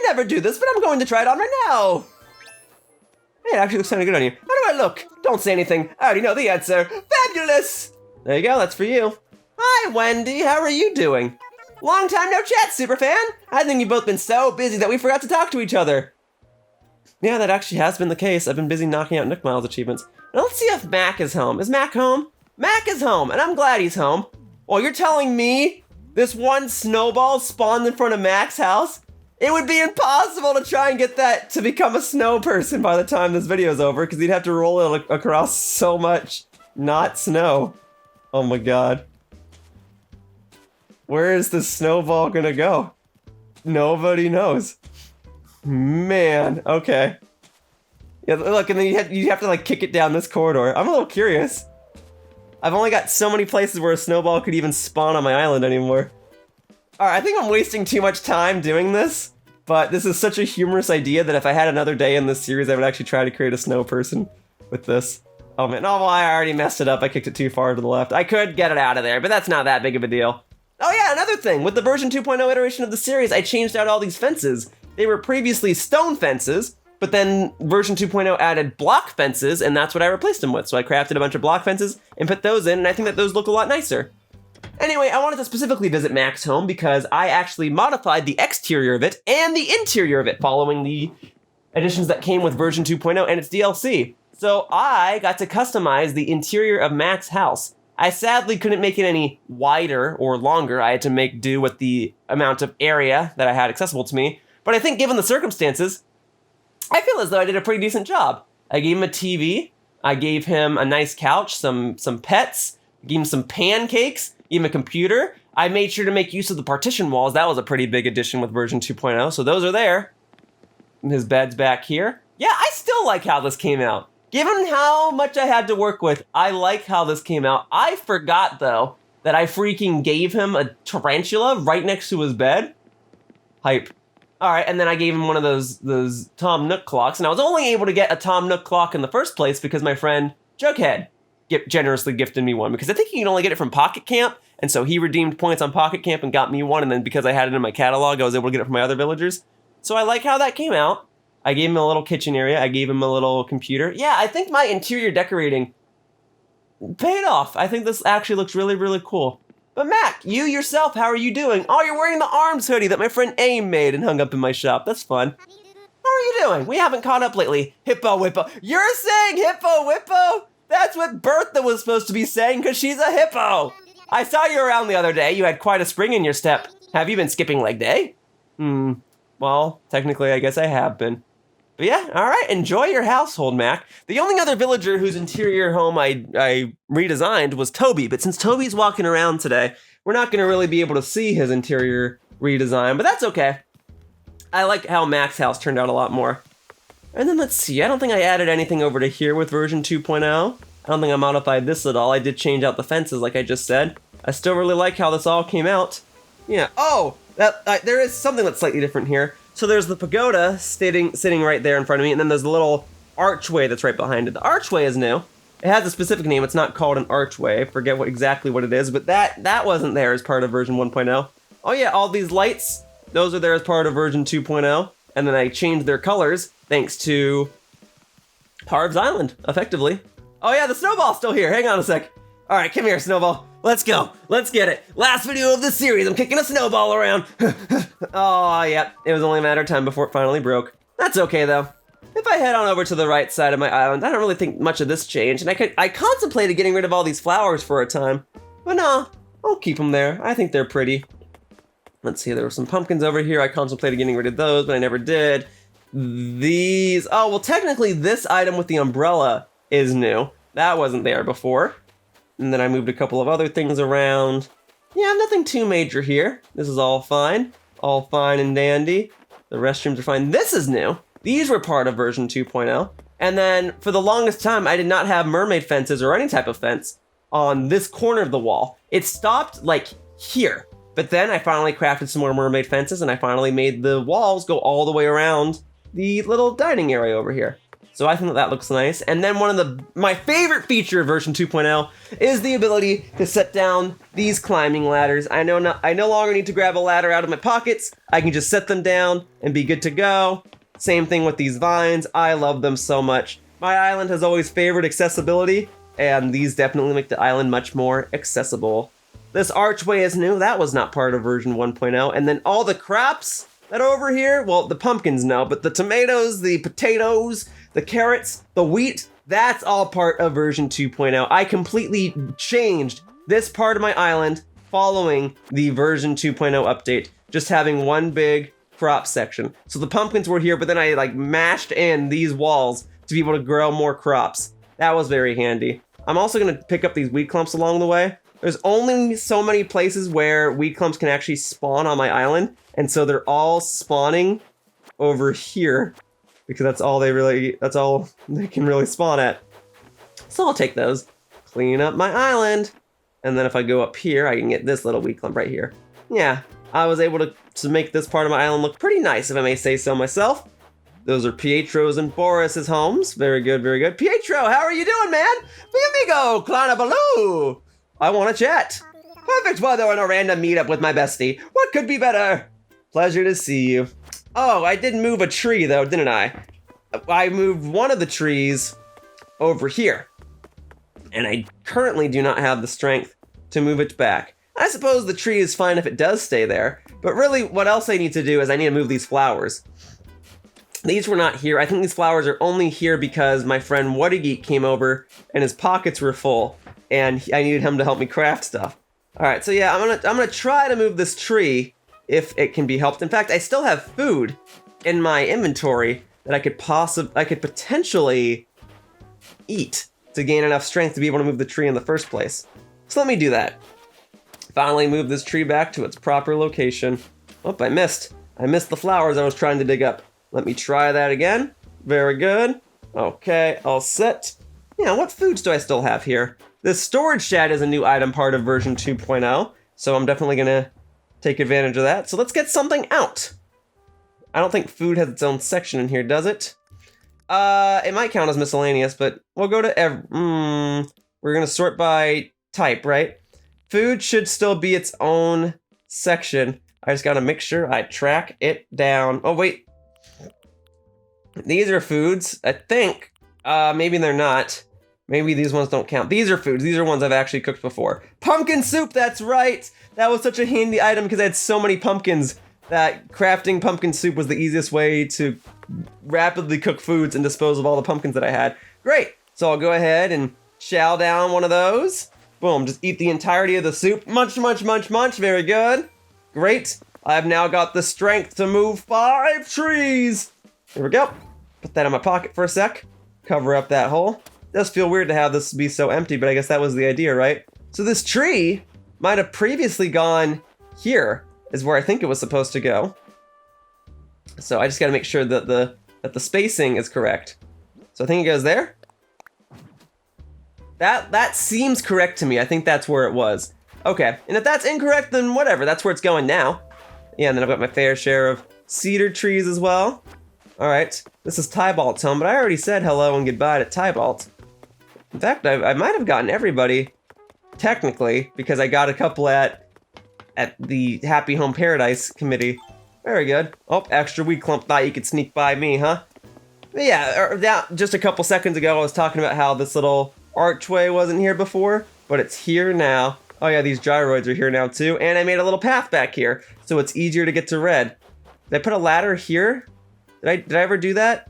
I never do this, but I'm going to try it on right now. Hey, it actually looks kind of good on you. How do I look? Don't say anything. I already know the answer. Fabulous! There you go, that's for you. Hi, Wendy, how are you doing? Long time no chat, superfan. I think you've both been so busy that we forgot to talk to each other. Yeah, that actually has been the case. I've been busy knocking out Nook Miles achievements. Now let's see if Mac is home. Is Mac home? Mac is home, and I'm glad he's home. Well, you're telling me this one snowball spawned in front of Mac's house? It would be impossible to try and get that to become a snow person by the time this video is over, because he'd have to roll it across so much not snow. Oh my god. Where is this snowball gonna go? Nobody knows. Man, okay. Yeah, look, and then you have to like kick it down this corridor. I'm a little curious. I've only got so many places where a snowball could even spawn on my island anymore. Alright, I think I'm wasting too much time doing this, but this is such a humorous idea that if I had another day in this series, I would actually try to create a snow person with this. Oh man, oh well, I already messed it up. I kicked it too far to the left. I could get it out of there, but that's not that big of a deal. Oh yeah, another thing. With the version 2.0 iteration of the series, I changed out all these fences. They were previously stone fences, but then version 2.0 added block fences, and that's what I replaced them with. So I crafted a bunch of block fences and put those in, and I think that those look a lot nicer. Anyway, I wanted to specifically visit Mac's home because I actually modified the exterior of it and the interior of it following the additions that came with version 2.0 and its DLC. So I got to customize the interior of Mac's house. I sadly couldn't make it any wider or longer. I had to make do with the amount of area that I had accessible to me. But I think given the circumstances, I feel as though I did a pretty decent job. I gave him a TV, I gave him a nice couch, some pets, gave him some pancakes, gave him a computer. I made sure to make use of the partition walls. That was a pretty big addition with version 2.0, so those are there. And his bed's back here. Yeah, I still like how this came out. Given how much I had to work with, I like how this came out. I forgot, though, that I freaking gave him a tarantula right next to his bed. Hype. All right, and then I gave him one of those Tom Nook clocks, and I was only able to get a Tom Nook clock in the first place because my friend Jughead generously gifted me one, because I think you can only get it from Pocket Camp, and so he redeemed points on Pocket Camp and got me one, and then because I had it in my catalog, I was able to get it from my other villagers. So I like how that came out. I gave him a little kitchen area, I gave him a little computer. Yeah, I think my interior decorating paid off. I think this actually looks really, really cool. But Mac, you yourself, how are you doing? Oh, you're wearing the ARMS hoodie that my friend Aim made and hung up in my shop. That's fun. How are you doing? We haven't caught up lately. Hippo Whippo. You're saying Hippo Whippo? That's what Bertha was supposed to be saying because she's a hippo. I saw you around the other day. You had quite a spring in your step. Have you been skipping leg day? Well, technically I guess I have been. But yeah, all right, enjoy your household, Mac. The only other villager whose interior home I redesigned was Toby, but since Toby's walking around today, we're not gonna really be able to see his interior redesign, but that's okay. I like how Mac's house turned out a lot more. And then let's see, I don't think I added anything over to here with version 2.0. I don't think I modified this at all. I did change out the fences like I just said. I still really like how this all came out. Yeah, oh, there is something that's slightly different here. So there's the pagoda sitting right there in front of me, and then there's the little archway that's right behind it. The archway is new. It has a specific name. It's not called an archway. I forget exactly what it is, but that wasn't there as part of version 1.0. Oh yeah, all these lights, those are there as part of version 2.0, and then I changed their colors thanks to Harv's Island, effectively. Oh yeah, the snowball's still here. Hang on a sec. All right, come here, Snowball. Let's go. Let's get it. Last video of this series, I'm kicking a snowball around. Oh, yeah. It was only a matter of time before it finally broke. That's okay, though. If I head on over to the right side of my island, I don't really think much of this changed, and I contemplated getting rid of all these flowers for a time. But nah, I'll keep them there. I think they're pretty. Let's see, there were some pumpkins over here. I contemplated getting rid of those, but I never did. These... Oh, well, technically, this item with the umbrella is new. That wasn't there before. And then I moved a couple of other things around. Yeah, nothing too major here. This is all fine. All fine and dandy. The restrooms are fine. This is new. These were part of version 2.0. And then for the longest time, I did not have mermaid fences or any type of fence on this corner of the wall. It stopped like here. But then I finally crafted some more mermaid fences, and I finally made the walls go all the way around the little dining area over here. So I think that looks nice. And then my favorite feature of version 2.0 is the ability to set down these climbing ladders. I no longer need to grab a ladder out of my pockets. I can just set them down and be good to go. Same thing with these vines. I love them so much. My island has always favored accessibility, and these definitely make the island much more accessible. This archway is new. That was not part of version 1.0. And then all the crops that are over here, well, the pumpkins no, but the tomatoes, the potatoes, the carrots, the wheat, that's all part of version 2.0. I completely changed this part of my island following the version 2.0 update, just having one big crop section. So the pumpkins were here, but then I like mashed in these walls to be able to grow more crops. That was very handy. I'm also gonna pick up these wheat clumps along the way. There's only so many places where wheat clumps can actually spawn on my island, and so they're all spawning over here because that's all they can really spawn at. So I'll take those, clean up my island, and then if I go up here, I can get this little wheat clump right here. Yeah, I was able to make this part of my island look pretty nice, if I may say so myself. Those are Pietro's and Boris's homes. Very good, very good. Pietro, how are you doing, man? Mi amigo, Clana Baloo. I want to chat. Perfect weather on a random meetup with my bestie. What could be better? Pleasure to see you. Oh, I did move a tree though, didn't I? I moved one of the trees over here. And I currently do not have the strength to move it back. I suppose the tree is fine if it does stay there. But really, what else I need to do is I need to move these flowers. These were not here. I think these flowers are only here because my friend Whatageek came over and his pockets were full and I needed him to help me craft stuff. All right, so yeah, I'm gonna try to move this tree if it can be helped. In fact, I still have food in my inventory that I could potentially eat to gain enough strength to be able to move the tree in the first place. So let me do that. Finally move this tree back to its proper location. Oh, I missed the flowers I was trying to dig up. Let me try that again. Very good. Okay, all set. Yeah, what foods do I still have here? This storage shed is a new item part of version 2.0, so I'm definitely gonna take advantage of that. So let's get something out. I don't think food has its own section in here, does it? It might count as miscellaneous, but we'll go to we're gonna sort by type, right? Food should still be its own section. I just gotta make sure I track it down. Oh, wait. These are foods, I think. Maybe they're not. Maybe these ones don't count. These are foods. These are ones I've actually cooked before. Pumpkin soup, that's right! That was such a handy item because I had so many pumpkins that crafting pumpkin soup was the easiest way to rapidly cook foods and dispose of all the pumpkins that I had. Great! So I'll go ahead and chow down one of those. Boom, just eat the entirety of the soup. Munch, munch, munch, munch. Very good. Great. I've now got the strength to move 5 trees. Here we go. Put that in my pocket for a sec. Cover up that hole. It does feel weird to have this be so empty, but I guess that was the idea, right? So this tree might have previously gone here, is where I think it was supposed to go. So I just gotta make sure that the spacing is correct. So I think it goes there. That seems correct to me. I think that's where it was. Okay, and if that's incorrect, then whatever. That's where it's going now. Yeah, and then I've got my fair share of cedar trees as well. All right, this is Tybalt's home, but I already said hello and goodbye to Tybalt. In fact, I might have gotten everybody, technically, because I got a couple at the Happy Home Paradise committee. Very good. Oh, extra wheat clump, thought you could sneak by me, huh? But yeah, just a couple seconds ago, I was talking about how this little archway wasn't here before, but it's here now. Oh yeah, these gyroids are here now too, and I made a little path back here, so it's easier to get to red. Did I put a ladder here? Did I ever do that?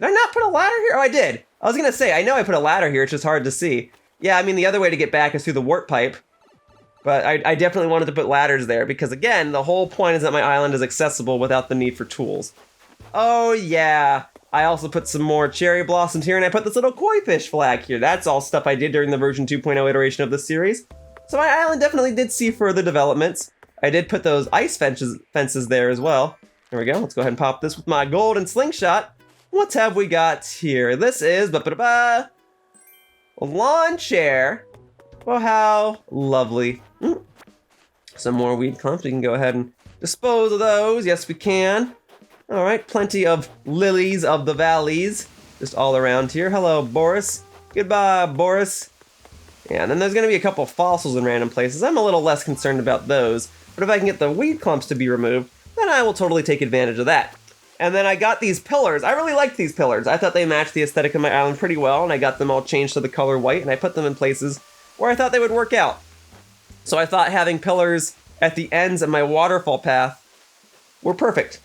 Did I not put a ladder here? Oh, I did. I was gonna say, I know I put a ladder here, it's just hard to see. Yeah, I mean, the other way to get back is through the warp pipe, but I definitely wanted to put ladders there, because again, the whole point is that my island is accessible without the need for tools. Oh yeah, I also put some more cherry blossoms here, and I put this little koi fish flag here. That's all stuff I did during the version 2.0 iteration of the series. So my island definitely did see further developments. I did put those ice fences there as well. There we go, let's go ahead and pop this with my golden slingshot. What have we got here? This is a lawn chair. Well, how lovely. Some more weed clumps, we can go ahead and dispose of those. Yes, we can. All right, plenty of lilies of the valleys. just all around here. Hello, Boris. Goodbye, Boris. Yeah, and then there's gonna be a couple fossils in random places. I'm a little less concerned about those, but if I can get the weed clumps to be removed, then I will totally take advantage of that. And then I got these pillars. I really liked these pillars. I thought they matched the aesthetic of my island pretty well, and I got them all changed to the color white, and I put them in places where I thought they would work out. So I thought having pillars at the ends of my waterfall path were perfect.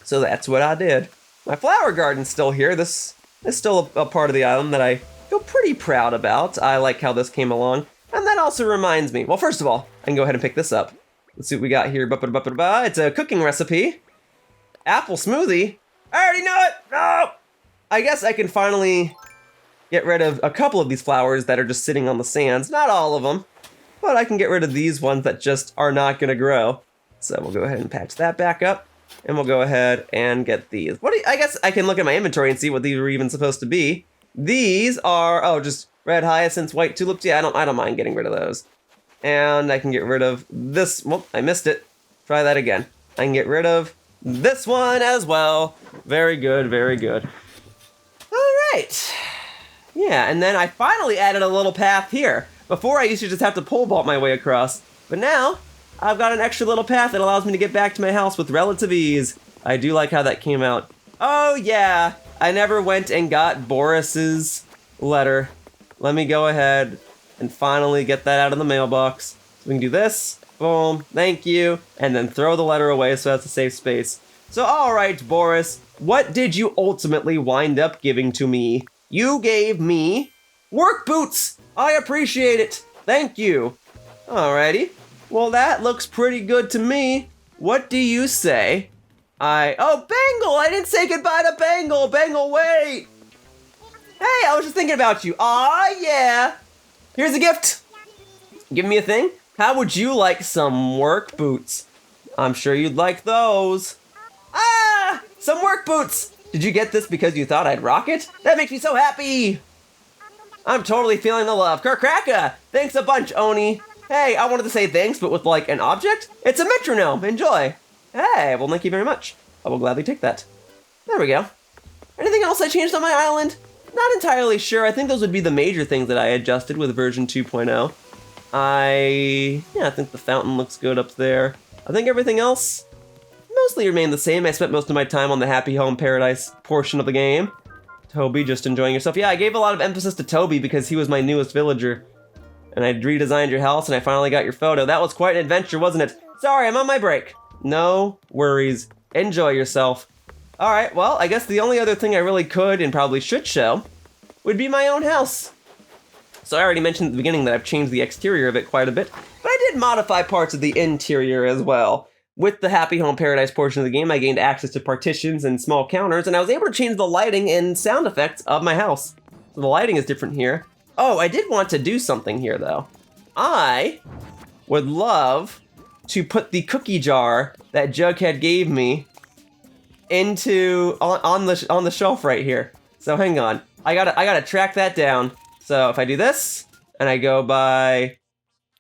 So that's what I did. My flower garden's still here. This is still a part of the island that I feel pretty proud about. I like how this came along. And that also reminds me, well, first of all, I can go ahead and pick this up. Let's see what we got here. It's a cooking recipe. Apple smoothie. I already know it. No! I guess I can finally get rid of a couple of these flowers that are just sitting on the sands. Not all of them, but I can get rid of these ones that just are not gonna grow. So we'll go ahead and patch that back up, and we'll go ahead and get these. I guess I can look at my inventory and see what these were even supposed to be. These are, oh, just red hyacinths, white tulips. Yeah, I don't mind getting rid of those. And I can get rid of this. Well, I missed it. Try that again. I can get rid of this one as well. Very good, very good. All right. Yeah, and then I finally added a little path here. Before I used to just have to pole vault my way across, but now I've got an extra little path that allows me to get back to my house with relative ease. I do like how that came out. Oh yeah, I never went and got Boris's letter. Let me go ahead and finally get that out of the mailbox. So we can do this. Boom, thank you, and then throw the letter away so that's a safe space. So all right, Boris, what did you ultimately wind up giving to me? You gave me work boots. I appreciate it. Thank you. Alrighty. Well, that looks pretty good to me. What do you say? Oh, Bangle, I didn't say goodbye to Bangle. Bangle, wait. Hey, I was just thinking about you. Aw, yeah. Here's a gift. Give me a thing. How would you like some work boots? I'm sure you'd like those. Ah, some work boots. Did you get this because you thought I'd rock it? That makes me so happy. I'm totally feeling the love. Kerkraka, thanks a bunch, Oni. Hey, I wanted to say thanks, but with like an object? It's a metronome, enjoy. Hey, well thank you very much. I will gladly take that. There we go. Anything else I changed on my island? Not entirely sure. I think those would be the major things that I adjusted with version 2.0. I think the fountain looks good up there. I think everything else mostly remained the same. I spent most of my time on the Happy Home Paradise portion of the game. Toby, just enjoying yourself. Yeah, I gave a lot of emphasis to Toby because he was my newest villager. And I redesigned your house and I finally got your photo. That was quite an adventure, wasn't it? Sorry, I'm on my break. No worries. Enjoy yourself. All right, well, I guess the only other thing I really could and probably should show would be my own house. So I already mentioned at the beginning that I've changed the exterior of it quite a bit, but I did modify parts of the interior as well. With the Happy Home Paradise portion of the game, I gained access to partitions and small counters, and I was able to change the lighting and sound effects of my house. So the lighting is different here. Oh, I did want to do something here, though. I would love to put the cookie jar that Jughead gave me into on the shelf right here. So hang on, I gotta track that down. So if I do this and I go by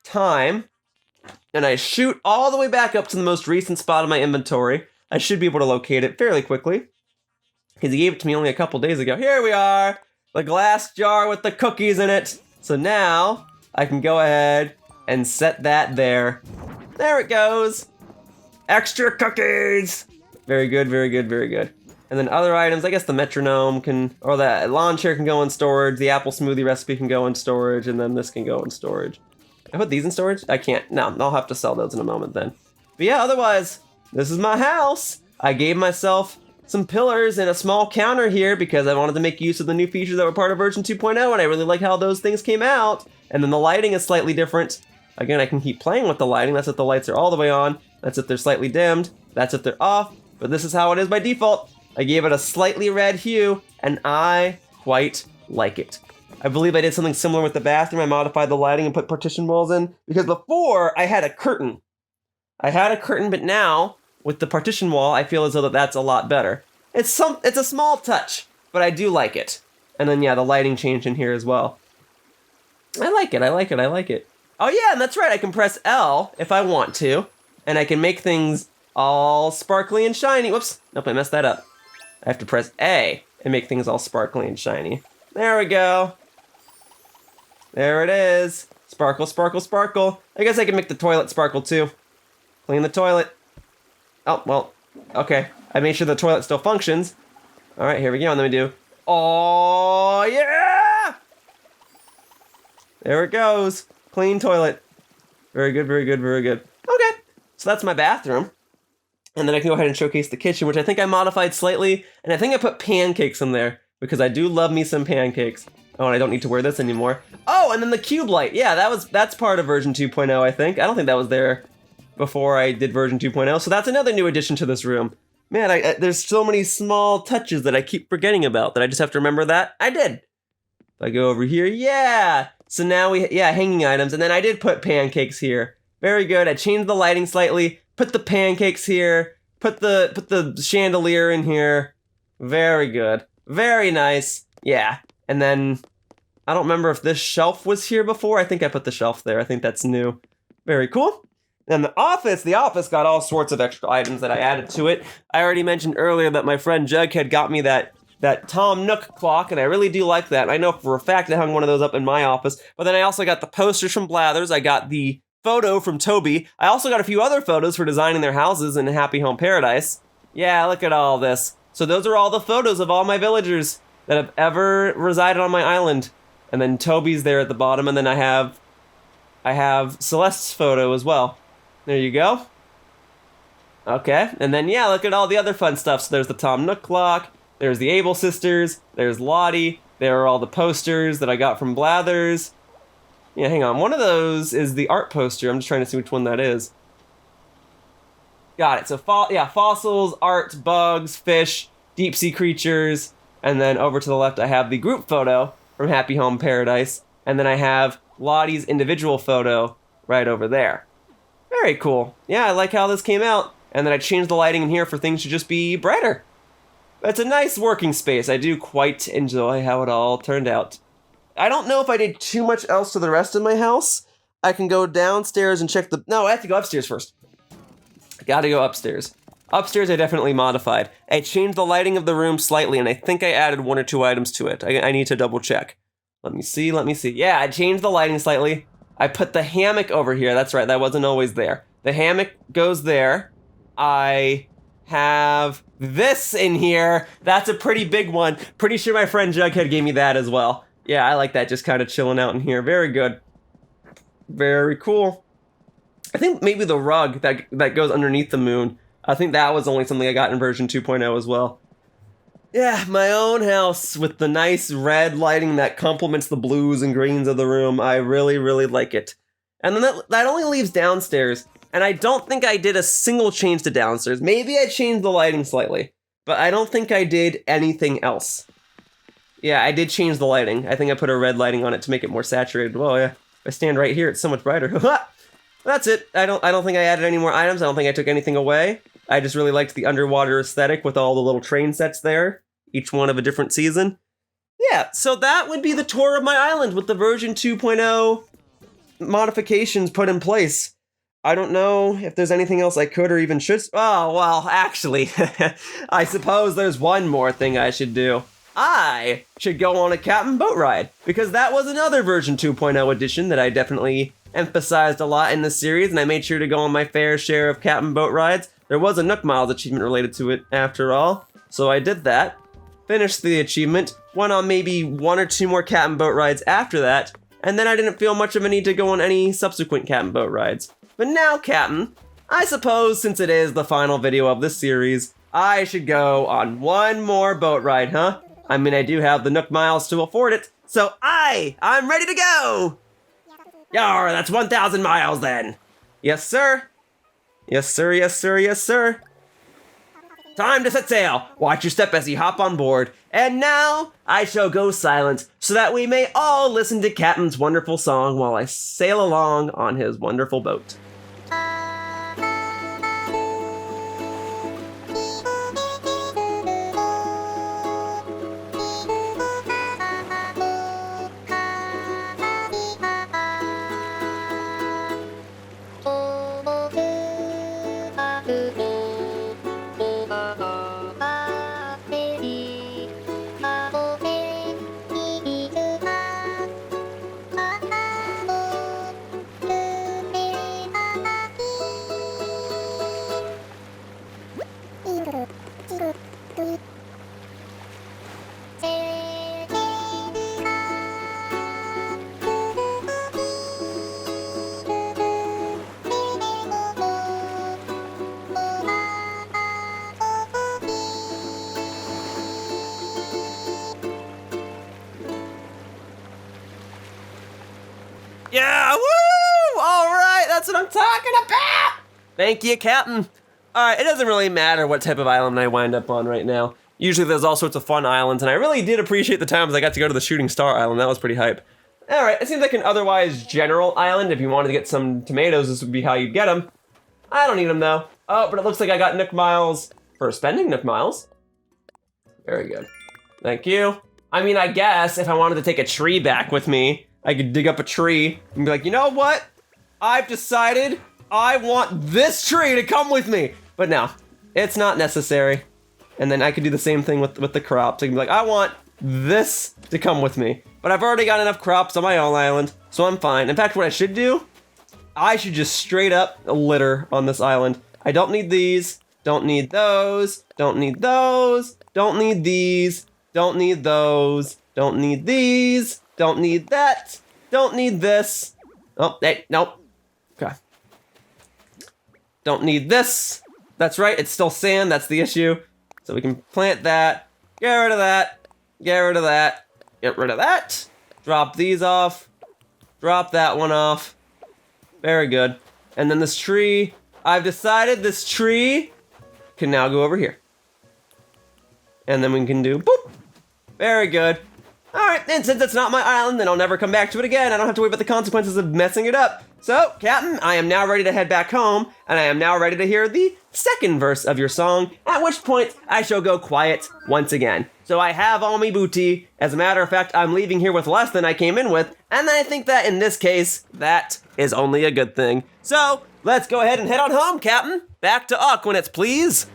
time and I shoot all the way back up to the most recent spot of my inventory, I should be able to locate it fairly quickly because he gave it to me only a couple days ago. Here we are, the glass jar with the cookies in it. So now I can go ahead and set that there. There it goes. Extra cookies. Very good, very good, very good. And then other items, I guess the metronome can, or the lawn chair can go in storage, the apple smoothie recipe can go in storage, and then this can go in storage. Can I put these in storage? I can't. No, I'll have to sell those in a moment then. But yeah, otherwise, this is my house. I gave myself some pillars and a small counter here because I wanted to make use of the new features that were part of version 2.0, and I really like how those things came out. And then the lighting is slightly different. Again, I can keep playing with the lighting. That's if the lights are all the way on. That's if they're slightly dimmed. That's if they're off. But this is how it is by default. I gave it a slightly red hue, and I quite like it. I believe I did something similar with the bathroom. I modified the lighting and put partition walls in, because before I had a curtain. But now, with the partition wall, I feel as though that's a lot better. It's a small touch, but I do like it. And then yeah, the lighting changed in here as well. I like it. Oh yeah, and that's right, I can press L if I want to, and I can make things all sparkly and shiny. Whoops, nope, I messed that up. I have to press A, and make things all sparkly and shiny. There we go. There it is. Sparkle, sparkle, sparkle. I guess I can make the toilet sparkle too. Clean the toilet. Oh, well, okay. I made sure the toilet still functions. All right, here we go. And then we do, oh, yeah! There it goes. Clean toilet. Very good, very good, very good. Okay, so that's my bathroom. And then I can go ahead and showcase the kitchen, which I think I modified slightly. And I think I put pancakes in there because I do love me some pancakes. Oh, and I don't need to wear this anymore. Oh, and then the cube light. Yeah, that's part of version 2.0, I think. I don't think that was there before I did version 2.0. So that's another new addition to this room. Man, there's so many small touches that I keep forgetting about that I just have to remember that I did. If I go over here, yeah. So now hanging items. And then I did put pancakes here. Very good. I changed the lighting slightly. Put the pancakes here. Put the chandelier in here. Very good. Very nice. Yeah. And then, I don't remember if this shelf was here before. I think I put the shelf there. I think that's new. Very cool. And the office got all sorts of extra items that I added to it. I already mentioned earlier that my friend Jughead got me that Tom Nook clock, and I really do like that. I know for a fact I hung one of those up in my office. But then I also got the posters from Blathers. I got the photo from Toby. I also got a few other photos for designing their houses in Happy Home Paradise. Yeah, look at all this. So those are all the photos of all my villagers that have ever resided on my island. And then Toby's there at the bottom, and then I have Celeste's photo as well. There you go. Okay, and then yeah, look at all the other fun stuff. So there's the Tom Nook clock, there's the Able sisters, there's Lottie, there are all the posters that I got from Blathers. Yeah, hang on, one of those is the art poster. I'm just trying to see which one that is. Got it, so fossils, art, bugs, fish, deep sea creatures, and then over to the left I have the group photo from Happy Home Paradise, and then I have Lottie's individual photo right over there. Very cool. Yeah, I like how this came out. And then I changed the lighting in here for things to just be brighter. It's a nice working space. I do quite enjoy how it all turned out. I don't know if I did too much else to the rest of my house. I can go downstairs and check the... No, I have to go upstairs first. I gotta go upstairs. Upstairs I definitely modified. I changed the lighting of the room slightly, and I think I added 1 or 2 items to it. I need to double check. Let me see. Yeah, I changed the lighting slightly. I put the hammock over here. That's right, that wasn't always there. The hammock goes there. I have this in here. That's a pretty big one. Pretty sure my friend Jughead gave me that as well. Yeah, I like that, just kind of chilling out in here. Very good. Very cool. I think maybe the rug that goes underneath the moon, I think that was only something I got in version 2.0 as well. Yeah, my own house with the nice red lighting that complements the blues and greens of the room. I really, really like it. And then that only leaves downstairs. And I don't think I did a single change to downstairs. Maybe I changed the lighting slightly, but I don't think I did anything else. Yeah, I did change the lighting. I think I put a red lighting on it to make it more saturated. Whoa, yeah. If I stand right here, it's so much brighter. That's it. I don't think I added any more items. I don't think I took anything away. I just really liked the underwater aesthetic with all the little train sets there, each one of a different season. Yeah, so that would be the tour of my island with the version 2.0 modifications put in place. I don't know if there's anything else I could or even should... Oh, well, actually, I suppose there's one more thing I should do. I should go on a Captain Boat Ride, because that was another version 2.0 edition that I definitely emphasized a lot in this series, and I made sure to go on my fair share of Captain Boat Rides. There was a Nook Miles achievement related to it after all, so I did that. Finished the achievement, went on maybe 1 or 2 more Captain Boat Rides after that, and then I didn't feel much of a need to go on any subsequent Captain Boat Rides. But now, Captain, I suppose since it is the final video of this series, I should go on one more boat ride, huh? I mean, I do have the Nook Miles to afford it, so I'm ready to go! Yar, that's 1,000 miles then! Yes, sir. Yes, sir, yes, sir, yes, sir. Time to set sail! Watch your step as you hop on board. And now, I shall go silent, so that we may all listen to Captain's wonderful song while I sail along on his wonderful boat. Yeah, woo! All right, that's what I'm talking about! Thank you, Captain. All right, it doesn't really matter what type of island I wind up on right now. Usually there's all sorts of fun islands, and I really did appreciate the times I got to go to the Shooting Star Island. That was pretty hype. All right, it seems like an otherwise general island. If you wanted to get some tomatoes, this would be how you'd get them. I don't need them, though. Oh, but it looks like I got Nook Miles for spending Nook Miles. Very good. Thank you. I mean, I guess if I wanted to take a tree back with me, I could dig up a tree and be like, you know what? I've decided I want this tree to come with me. But no, it's not necessary. And then I could do the same thing with the crops. I can be like, I want this to come with me. But I've already got enough crops on my own island, so I'm fine. In fact, what I should do, I should just straight up litter on this island. I don't need these, don't need those, don't need those, don't need these, don't need those, don't need these, don't need that, don't need this. Oh, hey, nope. Okay. Don't need this. That's right, it's still sand, that's the issue. So we can plant that, get rid of that, get rid of that, get rid of that. Drop these off, drop that one off. Very good. And then this tree, I've decided this tree can now go over here. And then we can do boop. Very good. All right, and since it's not my island, then I'll never come back to it again. I don't have to worry about the consequences of messing it up. So, Captain, I am now ready to head back home, and I am now ready to hear the second verse of your song, at which point I shall go quiet once again. So I have all me booty. As a matter of fact, I'm leaving here with less than I came in with, and I think that in this case, that is only a good thing. So, let's go ahead and head on home, Captain. Back to Aquanet, please.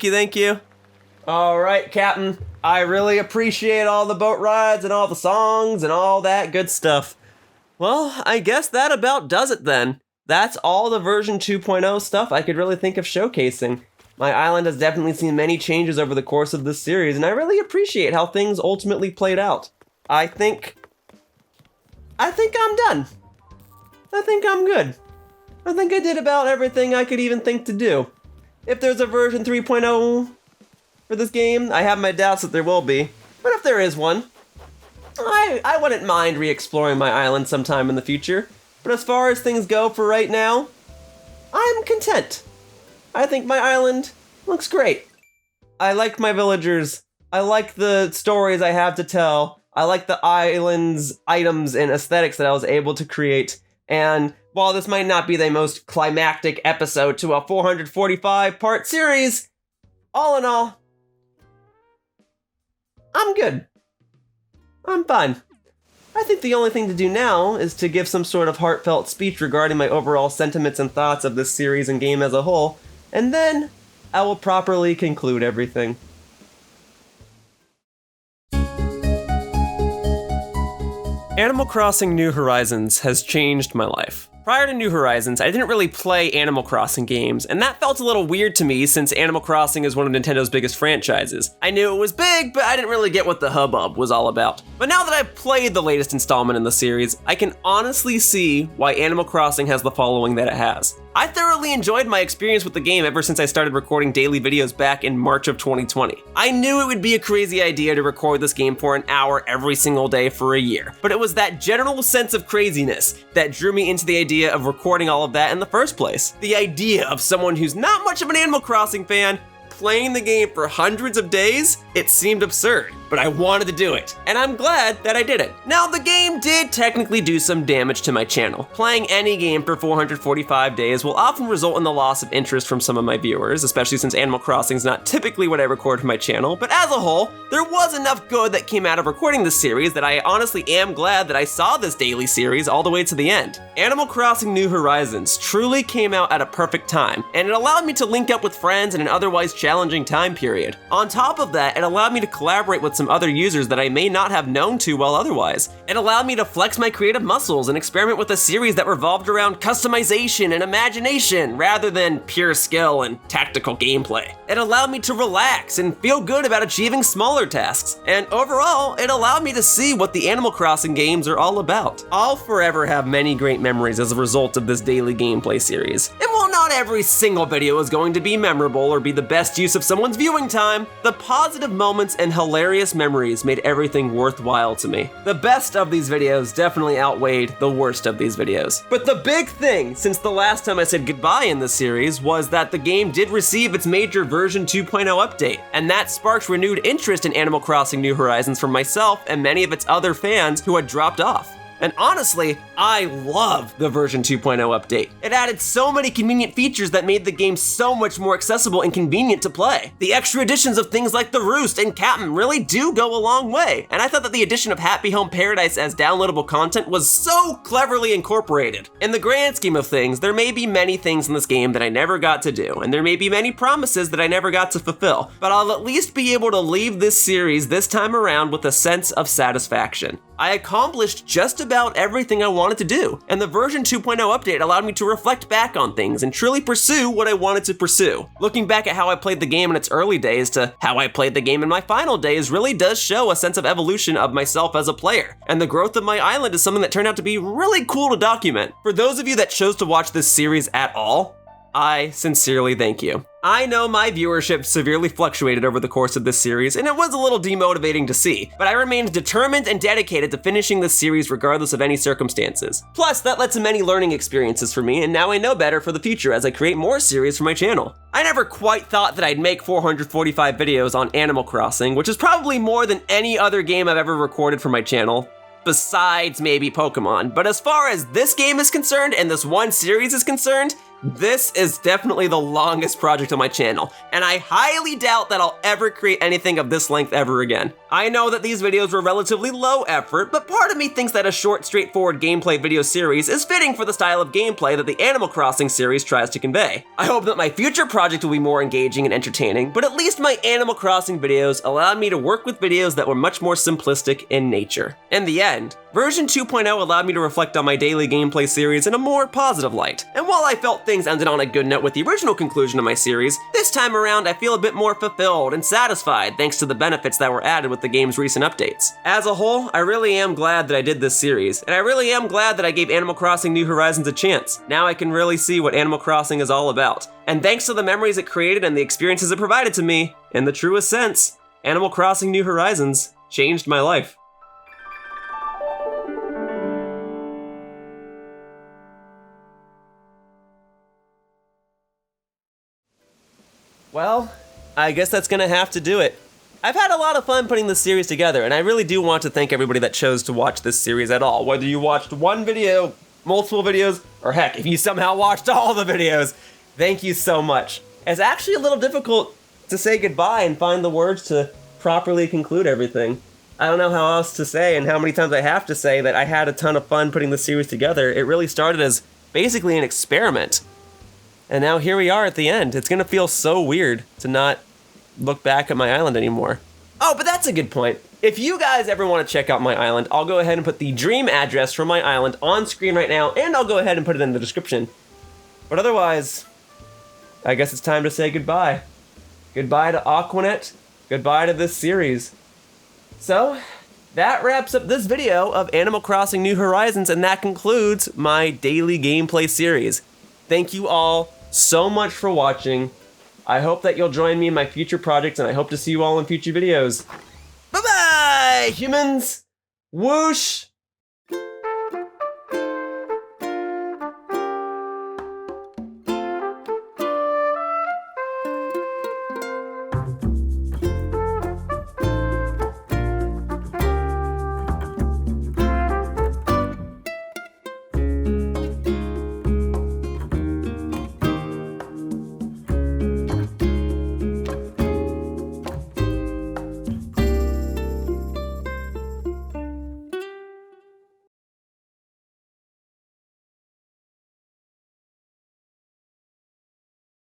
Thank you. All right, Captain. I really appreciate all the boat rides and all the songs and all that good stuff. Well, I guess that about does it then. That's all the version 2.0 stuff I could really think of showcasing. My island has definitely seen many changes over the course of this series, and I really appreciate how things ultimately played out. I think I'm done. I think I'm good. I think I did about everything I could even think to do. If there's a version 3.0 for this game, I have my doubts that there will be. But if there is one, I wouldn't mind re-exploring my island sometime in the future. But as far as things go for right now, I'm content. I think my island looks great. I like my villagers. I like the stories I have to tell. I like the island's items and aesthetics that I was able to create. And while this might not be the most climactic episode to a 445-part series, all in all, I'm good. I'm fine. I think the only thing to do now is to give some sort of heartfelt speech regarding my overall sentiments and thoughts of this series and game as a whole, and then I will properly conclude everything. Animal Crossing New Horizons has changed my life. Prior to New Horizons, I didn't really play Animal Crossing games, and that felt a little weird to me since Animal Crossing is one of Nintendo's biggest franchises. I knew it was big, but I didn't really get what the hubbub was all about. But now that I've played the latest installment in the series, I can honestly see why Animal Crossing has the following that it has. I thoroughly enjoyed my experience with the game ever since I started recording daily videos back in March of 2020. I knew it would be a crazy idea to record this game for an hour every single day for a year, but it was that general sense of craziness that drew me into the idea of recording all of that in the first place. The idea of someone who's not much of an Animal Crossing fan playing the game for hundreds of days, it seemed absurd, but I wanted to do it, and I'm glad that I did it. Now, the game did technically do some damage to my channel. Playing any game for 445 days will often result in the loss of interest from some of my viewers, especially since Animal Crossing is not typically what I record for my channel, but as a whole, there was enough good that came out of recording this series that I honestly am glad that I saw this daily series all the way to the end. Animal Crossing New Horizons truly came out at a perfect time, and it allowed me to link up with friends in an otherwise challenging time period. On top of that, it allowed me to collaborate with some other users that I may not have known too well otherwise. It allowed me to flex my creative muscles and experiment with a series that revolved around customization and imagination rather than pure skill and tactical gameplay. It allowed me to relax and feel good about achieving smaller tasks, and overall, it allowed me to see what the Animal Crossing games are all about. I'll forever have many great memories as a result of this daily gameplay series. And while not every single video is going to be memorable or be the best use of someone's viewing time, the positive moments and hilarious memories made everything worthwhile to me. The best of these videos definitely outweighed the worst of these videos. But the big thing since the last time I said goodbye in this series was that the game did receive its major version 2.0 update, and that sparked renewed interest in Animal Crossing New Horizons from myself and many of its other fans who had dropped off. And honestly, I love the version 2.0 update. It added so many convenient features that made the game so much more accessible and convenient to play. The extra additions of things like the Roost and Captain really do go a long way, and I thought that the addition of Happy Home Paradise as downloadable content was so cleverly incorporated. In the grand scheme of things, there may be many things in this game that I never got to do, and there may be many promises that I never got to fulfill, but I'll at least be able to leave this series this time around with a sense of satisfaction. I accomplished just about everything I wanted to do, and the version 2.0 update allowed me to reflect back on things and truly pursue what I wanted to pursue. Looking back at how I played the game in its early days to how I played the game in my final days really does show a sense of evolution of myself as a player, and the growth of my island is something that turned out to be really cool to document. For those of you that chose to watch this series at all, I sincerely thank you. I know my viewership severely fluctuated over the course of this series, and it was a little demotivating to see, but I remained determined and dedicated to finishing this series regardless of any circumstances. Plus, that led to many learning experiences for me, and now I know better for the future as I create more series for my channel. I never quite thought that I'd make 445 videos on Animal Crossing, which is probably more than any other game I've ever recorded for my channel, besides maybe Pokémon. But as far as this game is concerned and this one series is concerned, this is definitely the longest project on my channel, and I highly doubt that I'll ever create anything of this length ever again. I know that these videos were relatively low effort, but part of me thinks that a short, straightforward gameplay video series is fitting for the style of gameplay that the Animal Crossing series tries to convey. I hope that my future project will be more engaging and entertaining, but at least my Animal Crossing videos allowed me to work with videos that were much more simplistic in nature. In the end, version 2.0 allowed me to reflect on my daily gameplay series in a more positive light, and while I felt things ended on a good note with the original conclusion of my series, this time around I feel a bit more fulfilled and satisfied thanks to the benefits that were added with the game's recent updates. As a whole, I really am glad that I did this series, and I really am glad that I gave Animal Crossing New Horizons a chance. Now I can really see what Animal Crossing is all about, and thanks to the memories it created and the experiences it provided to me, in the truest sense, Animal Crossing New Horizons changed my life. Well, I guess that's gonna have to do it. I've had a lot of fun putting this series together, and I really do want to thank everybody that chose to watch this series at all. Whether you watched one video, multiple videos, or heck, if you somehow watched all the videos, thank you so much. It's actually a little difficult to say goodbye and find the words to properly conclude everything. I don't know how else to say and how many times I have to say that I had a ton of fun putting this series together. It really started as basically an experiment. And now here we are at the end. It's gonna feel so weird to not look back at my island anymore. Oh, but that's a good point. If you guys ever want to check out my island, I'll go ahead and put the dream address for my island on screen right now, and I'll go ahead and put it in the description. But otherwise, I guess it's time to say goodbye. Goodbye to Aquanet. Goodbye to this series. So, that wraps up this video of Animal Crossing New Horizons, and that concludes my daily gameplay series. thank you all so much for watching. I hope that you'll join me in my future projects, and I hope to see you all in future videos. Bye-bye, humans! Whoosh!